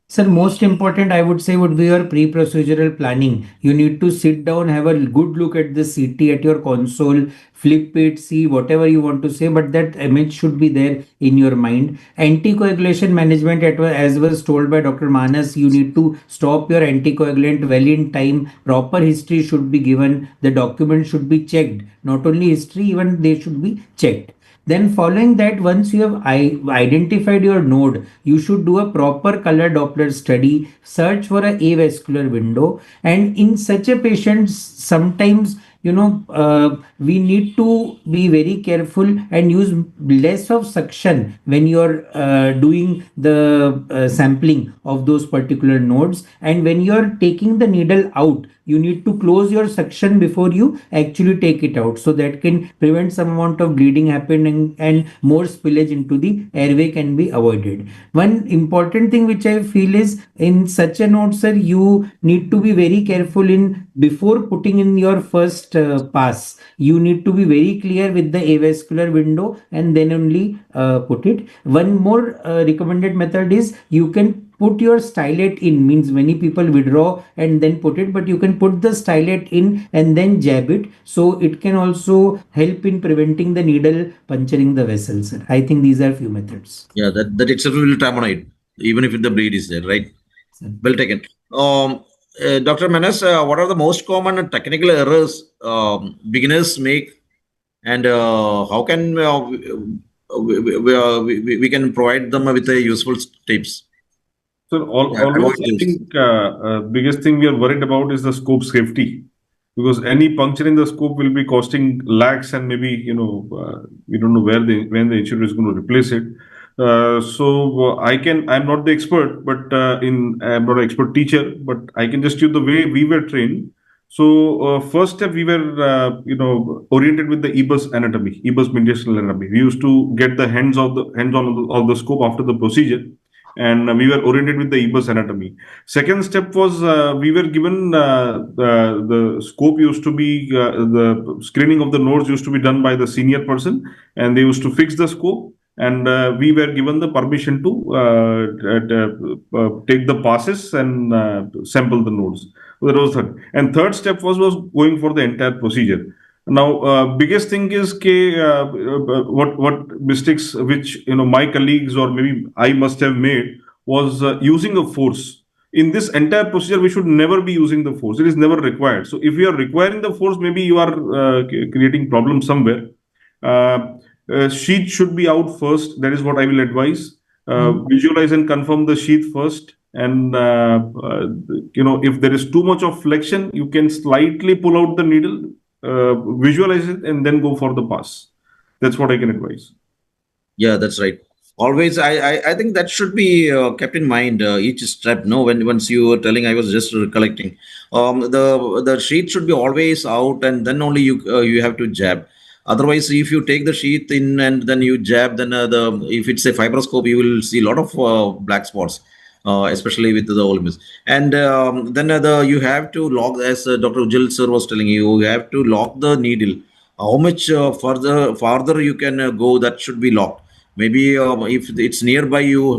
Sir, most important, I would say, would be your pre-procedural planning. You need to sit down, have a good look at the CT at your console, flip it, see whatever you want to say, but that image should be there in your mind. Anticoagulation management, as was told by Dr. Manas, you need to stop your anticoagulant well in time. Proper history should be given. The document should be checked. Not only history, even they should be checked. Then following that, once you have identified your node, you should do a proper color Doppler study, search for a avascular window. And in such a patient, sometimes we need to be very careful and use less of suction when you're doing the sampling of those particular nodes. And when you're taking the needle out, you need to close your suction before you actually take it out, so that can prevent some amount of bleeding happening and more spillage into the airway can be avoided. One important thing which I feel is, in such a node, sir, you need to be very careful in before putting in your first pass. You need to be very clear with the avascular window and then only put it. One more recommended method is, you can put your stylet in, means many people withdraw and then put it, but you can put the stylet in and then jab it, so it can also help in preventing the needle puncturing the vessels. I think these are few methods. Yeah, that itself will terminate, even if the bleed is there, right? Well taken. Dr. Manas, what are the most common technical errors beginners make, and how can we can provide them with a useful tips? So always, I think biggest thing we are worried about is the scope safety, because any puncture in the scope will be costing lakhs, and maybe we don't know when the insurer is going to replace it. I'm not the expert, but I'm not an expert teacher, but I can just use the way we were trained. So first step, we were oriented with the EBUS anatomy, EBUS mediastinal anatomy. We used to get the hands on of the scope after the procedure, and we were oriented with the EBUS anatomy. Second step was we were given the scope used to be the screening of the nodes used to be done by the senior person, and they used to fix the scope. And we were given the permission to take the passes and sample the nodes. So that was third. And third step was going for the entire procedure. Now, biggest thing is what mistakes which my colleagues or maybe I must have made was using a force. in this entire procedure, we should never be using the force. It is never required. So if you are requiring the force, maybe you are creating problems somewhere. Sheath should be out first. That is what I will advise. Visualize and confirm the sheath first. And, if there is too much of flexion, you can slightly pull out the needle, visualize it, and then go for the pass. That's what I can advise. Yeah, that's right. Always, I think that should be kept in mind each step. No, once you were telling, I was just recollecting. The sheath should be always out, and then only you have to jab. Otherwise, if you take the sheath in and then you jab, then if it's a fibroscope, you will see a lot of black spots, especially with the Olympus. And then you have to lock, as Dr. Ujjwal sir was telling you, you have to lock the needle. How much farther you can go, that should be locked. Maybe if it's nearby, you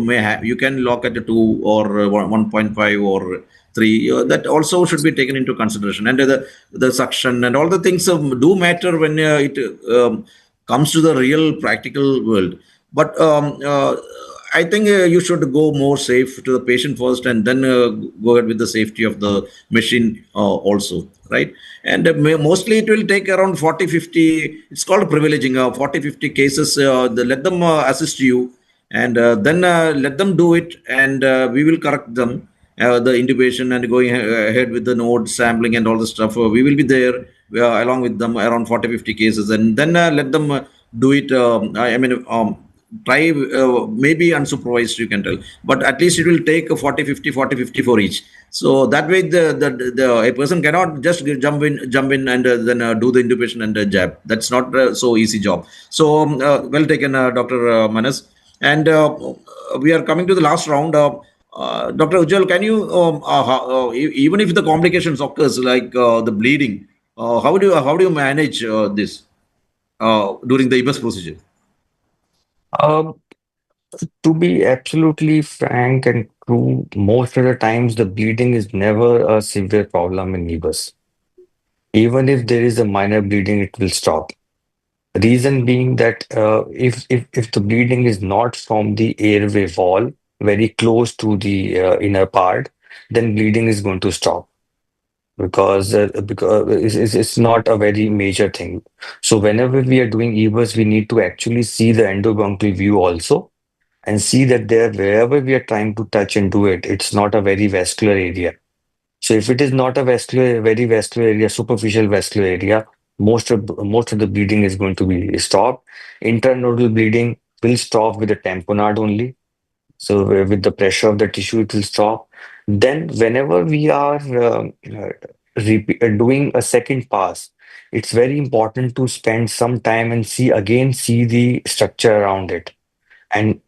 can lock at a 2 or 1.5 or 3. That also should be taken into consideration. And the suction and all the things do matter when it comes to the real practical world. But I think you should go more safe to the patient first, and then go ahead with the safety of the machine also, right? And mostly it will take around 40-50. It's called privileging. 40-50 cases. Let them assist you, and then let them do it, and we will correct them. The intubation and going ahead with the node sampling and all the stuff. We will be there along with them around 40-50 cases, and then let them do it. Try maybe unsupervised, you can tell, but at least it will take 40-50 for each. So that way a person cannot just jump in and then do the intubation and jab. That's not so easy job. So well taken, Dr. Manas. And we are coming to the last round. Dr. Ujjwal, can you even if the complications occurs like the bleeding, how do you manage this during the EBUS procedure? To be absolutely frank and true, most of the times the bleeding is never a severe problem in EBUS. Even if there is a minor bleeding, it will stop. Reason being that if the bleeding is not from the airway wall, very close to the inner part, then bleeding is going to stop because it's not a very major thing. So whenever we are doing EBUS, we need to actually see the endobronchial view also and see that there, wherever we are trying to touch and do it, it's not a very vascular area. So if it is not a very vascular area, superficial vascular area, most of the bleeding is going to be stopped. Intranodal bleeding will stop with the tamponade only. So with the pressure of the tissue, it will stop. Then whenever we are doing a second pass, it's very important to spend some time and see the structure around it and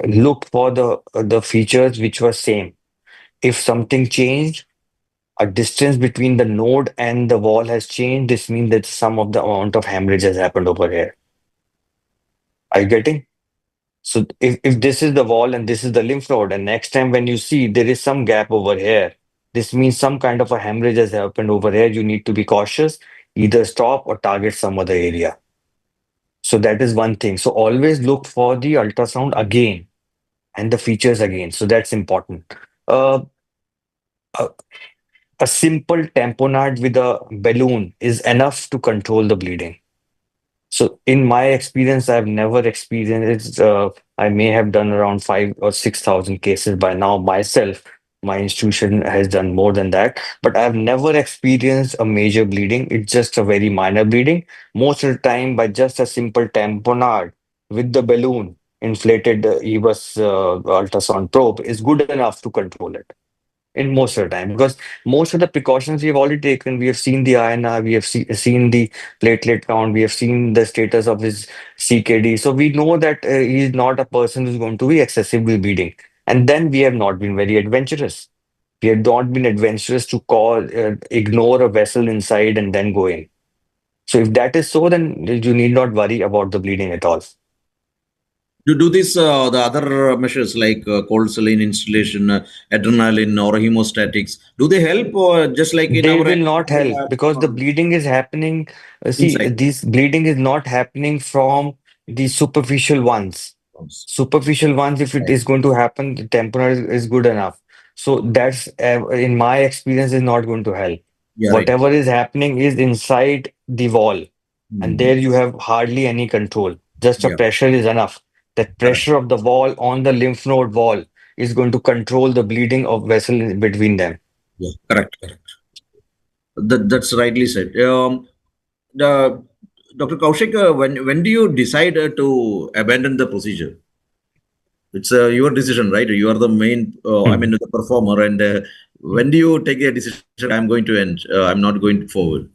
look for the features which were same. If something changed, a distance between the node and the wall has changed, this means that some of the amount of hemorrhage has happened over here. Are you getting? So if this is the wall and this is the lymph node, and next time when you see there is some gap over here, this means some kind of a hemorrhage has happened over here. You need to be cautious, either stop or target some other area. So that is one thing. So always look for the ultrasound again and the features again. So that's important. A simple tamponade with a balloon is enough to control the bleeding. So in my experience, I've never experienced, I may have done around 5,000 or 6,000 cases by now myself. My institution has done more than that, but I've never experienced a major bleeding. It's just a very minor bleeding. Most of the time, by just a simple tamponade with the balloon, inflated EBUS ultrasound probe is good enough to control it in most of the time, because most of the precautions we have already taken. We have seen the INR, we have seen the platelet count, we have seen the status of his CKD. So we know that he is not a person who's going to be excessively bleeding. And then we have not been very adventurous. We have not been adventurous to ignore a vessel inside and then go in. So if that is so, then you need not worry about the bleeding at all. You do this, the other measures like cold saline installation, adrenaline, or hemostatics. Do they help, or just like in They our will not help because the bleeding is happening. See, inside? this bleeding is not happening from the superficial ones. Superficial ones, if it is going to happen, the temporal is good enough. So that's, in my experience, is not going to help. Yeah, right. Whatever is happening is inside the wall, and there you have hardly any control. Just a Yeah, pressure is enough. That correct. pressure of the wall on the lymph node wall is going to control the bleeding of vessel in between them. Yeah, correct, correct. That's rightly said. The Dr. Koushik, when do you decide to abandon the procedure? It's your decision, right? You are the main, I mean, the performer. And when do you take a decision? I'm going to end. I'm not going forward.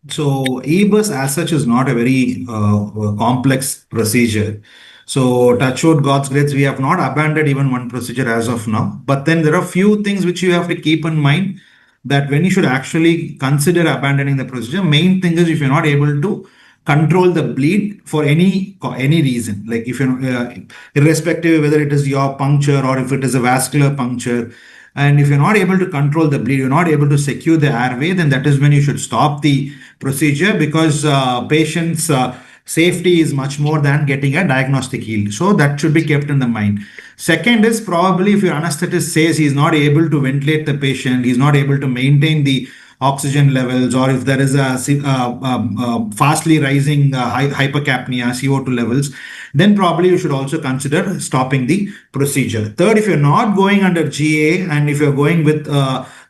So EBUS as such is not a very complex procedure. So touchwood, God's grace, we have not abandoned even one procedure as of now. But then there are few things which you have to keep in mind, that when you should actually consider abandoning the procedure. Main thing is if you're not able to control the bleed for any reason, like if you're irrespective whether it is your puncture or if it is a vascular puncture, and if you're not able to control the bleed, you're not able to secure the airway, then that is when you should stop the procedure, because patients safety is much more than getting a diagnostic yield. So that should be kept in the mind. Second is, probably if your anesthetist says he's not able to ventilate the patient, he's not able to maintain the oxygen levels, or if there is a fastly rising hypercapnia, CO2 levels, then probably you should also consider stopping the procedure. Third, if you're not going under GA and if you're going with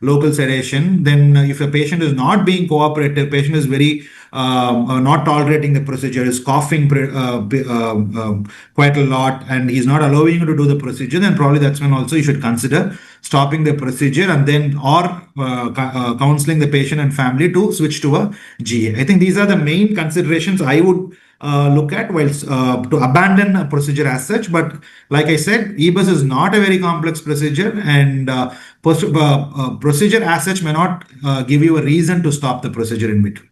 local sedation, then if a patient is not being cooperative, patient is very not tolerating the procedure, is coughing quite a lot, and he's not allowing you to do the procedure, then probably that's when also you should consider stopping the procedure, and then or counseling the patient and family to switch to a GA. I think these are the main considerations I would look at whilst to abandon a procedure as such. But like I said, EBUS is not a very complex procedure, and procedure as such may not give you a reason to stop the procedure in between.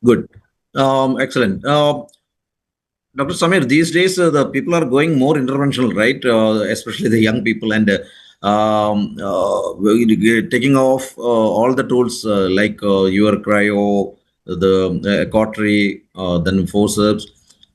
Good. Excellent. Dr. Samir, these days the people are going more interventional, right? Especially the young people, and taking off all the tools like your cryo, the cautery, then forceps.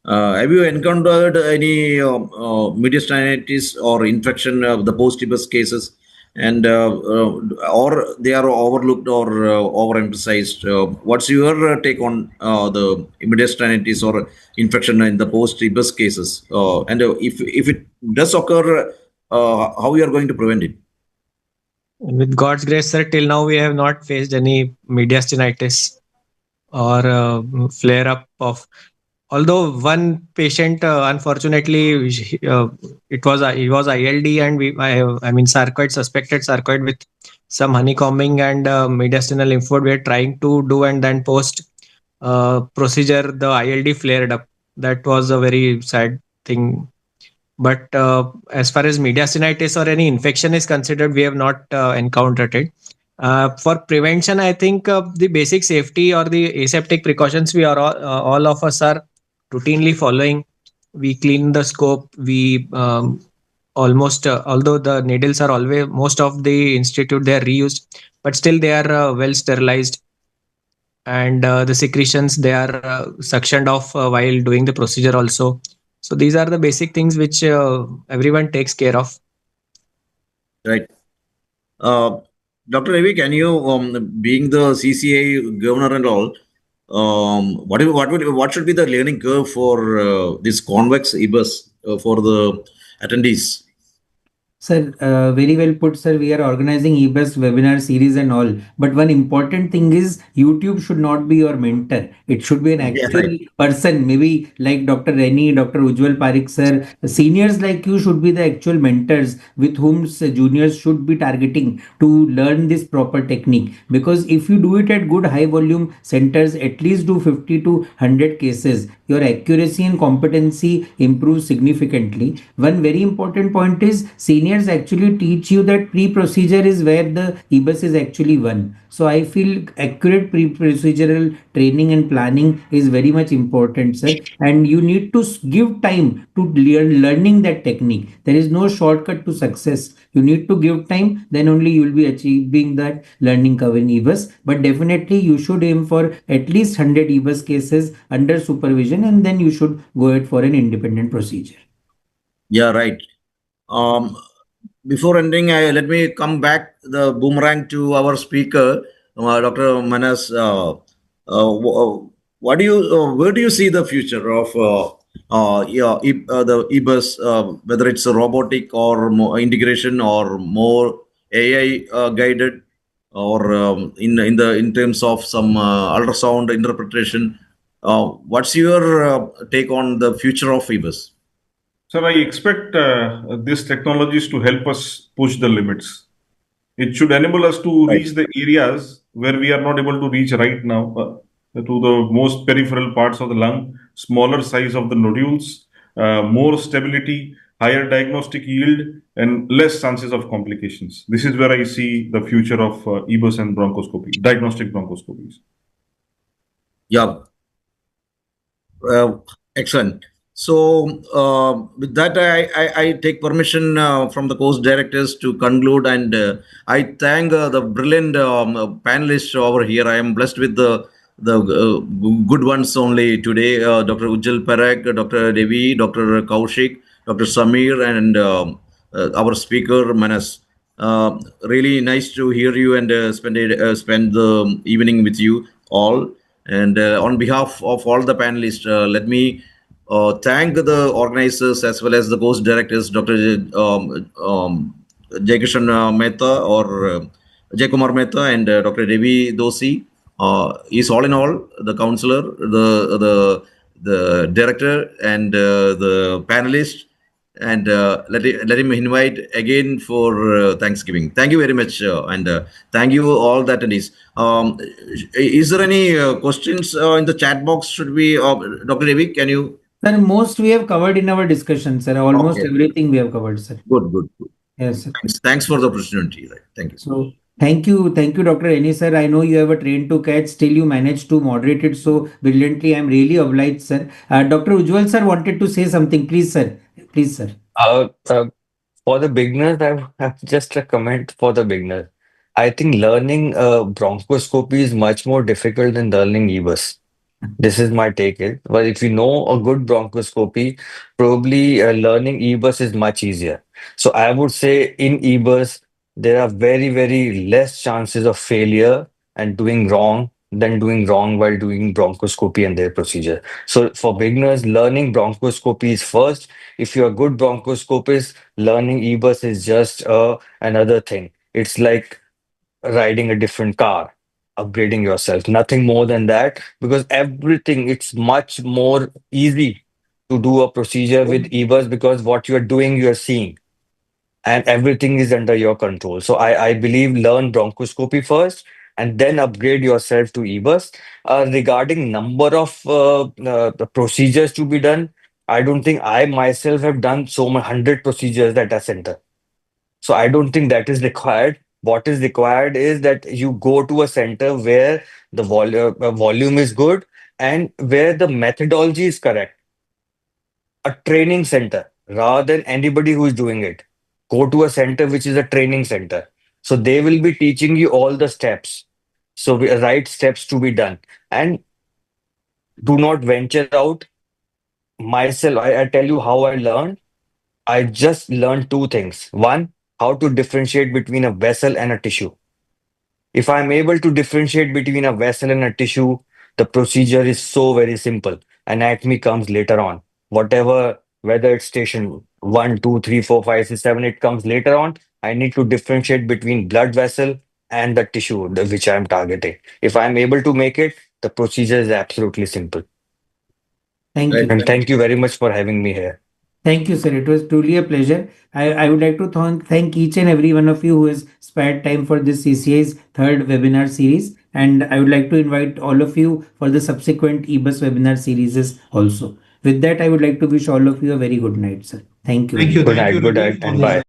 Have you encountered any mediastinitis or infection of the post-EBUS cases? And or they are overlooked or overemphasized? What's your take on the mediastinitis or infection in the post-EBUS cases? And if it does occur, how you are going to prevent it? With God's grace, sir, till now we have not faced any mediastinitis or flare up of. Although one patient, unfortunately, it was ILD, and I mean sarcoid, suspected sarcoid with some honeycombing and mediastinal lymph node we are trying to do, and then post procedure the ILD flared up. That was a very sad thing. But as far as mediastinitis or any infection is considered, we have not encountered it. For prevention, I think the basic safety or the aseptic precautions we are all of us are routinely following. We clean the scope. We almost, although the needles are always, most of the institute they are reused, but still they are well sterilized, and the secretions they are suctioned off while doing the procedure also. So these are the basic things which everyone takes care of. Right. Dr. Ravi, can you, being the CCI governor and all, what should be the learning curve for this Convex EBUS for the attendees? Sir, very well put, sir. We are organizing EBUS webinar series and all. But one important thing is YouTube should not be your mentor. It should be an actual person, maybe like Dr. Rennie, Dr. Ujjwal Parakh, sir. Seniors like you should be the actual mentors with whom juniors should be targeting to learn this proper technique. Because if you do it at good high volume centers, at least do 50 to 100 cases, your accuracy and competency improves significantly. One very important point is seniors actually teach you that pre-procedure is where the EBUS is actually won. So I feel accurate pre-procedural training and planning is very much important, sir. And you need to give time to learning that technique. There is no shortcut to success. You need to give time, then only you will be achieving that learning curve in EBUS. But definitely you should aim for at least 100 EBUS cases under supervision, and then you should go ahead for an independent procedure. Yeah, right. before ending, let me come back the boomerang to our speaker, Dr. Manas. What do you, where do you see the future of the EBUS, whether it's a robotic or more integration or more AI guided, or in terms of some ultrasound interpretation? What's your take on the future of EBUS? Sir, I expect these technologies to help us push the limits. It should enable us to reach the areas where we are not able to reach right now, to the most peripheral parts of the lung, smaller size of the nodules, more stability, higher diagnostic yield, and less chances of complications. This is where I see the future of EBUS and bronchoscopy, diagnostic bronchoscopies. Yeah. Excellent. So with that, I take permission from the course directors to conclude, and I thank the brilliant panelists over here. I am blessed with the good ones only today. Dr. Ujjwal, Parakh, Dr. Ravi, Dr. Koushik, Dr. Samir, and our speaker Manas. Really nice to hear you and spend the evening with you all. And on behalf of all the panelists, let me thank the organizers as well as the course directors, Dr. Jaykishan Mehta or Jaykumar Mehta and Dr. Ravi Dosi. Is all in all the counselor, the director, and the panelist. And let him invite again for Thanksgiving. Thank you very much, and thank you all the attendees. Is there any questions in the chat box? Should we, Dr. Ravi, can you? Sir, most we have covered in our discussion, sir. Almost everything we have covered, sir. Good. Yes, sir. Thanks for the opportunity. Right. Thank you. So thank you, Dr. Rennis, sir. I know you have a train to catch. Still, you managed to moderate it so brilliantly. I'm really obliged, sir. Dr. Ujjwal, sir, wanted to say something. Please, sir. Please, sir. For the beginners, I have just a comment for the beginners. I think learning bronchoscopy is much more difficult than learning EBUS. This is my take. But if you know a good bronchoscopy, probably learning EBUS is much easier. So I would say in EBUS, there are very, very less chances of failure and doing wrong than doing wrong while doing bronchoscopy and their procedure. So for beginners, learning bronchoscopy is first. If you're a good bronchoscopist, learning EBUS is just another thing. It's like riding a different car, upgrading yourself, nothing more than that, because everything, it's much more easy to do a procedure with EBUS because what you're doing, you're seeing, and everything is under your control. So I believe learn bronchoscopy first and then upgrade yourself to EBUS. Regarding number of the procedures to be done, I don't think I myself have done so many 100 procedures at a center. So I don't think that is required. What is required is that you go to a center where the volume is good and where the methodology is correct. A training center rather than anybody who is doing it. Go to a center which is a training center. So they will be teaching you all the steps. So right steps to be done. And do not venture out. Myself, I tell you how I learned. I just learned two things. One, how to differentiate between a vessel and a tissue. If I'm able to differentiate between a vessel and a tissue, the procedure is so very simple. Anatomy comes later on. Whatever, whether it's station 1, 2, 3, 4, 5, 6, 7, it comes later on. I need to differentiate between blood vessel and the tissue which I'm targeting. If I'm able to make it, the procedure is absolutely simple. Thank you. And thank you very much for having me here. Thank you, sir. It was truly a pleasure. I would like to thank each and every one of you who has spared time for this CCI's third webinar series. And I would like to invite all of you for the subsequent EBUS webinar series also. With that, I would like to wish all of you a very good night, sir. Thank you. Thank you. Good night, and bye.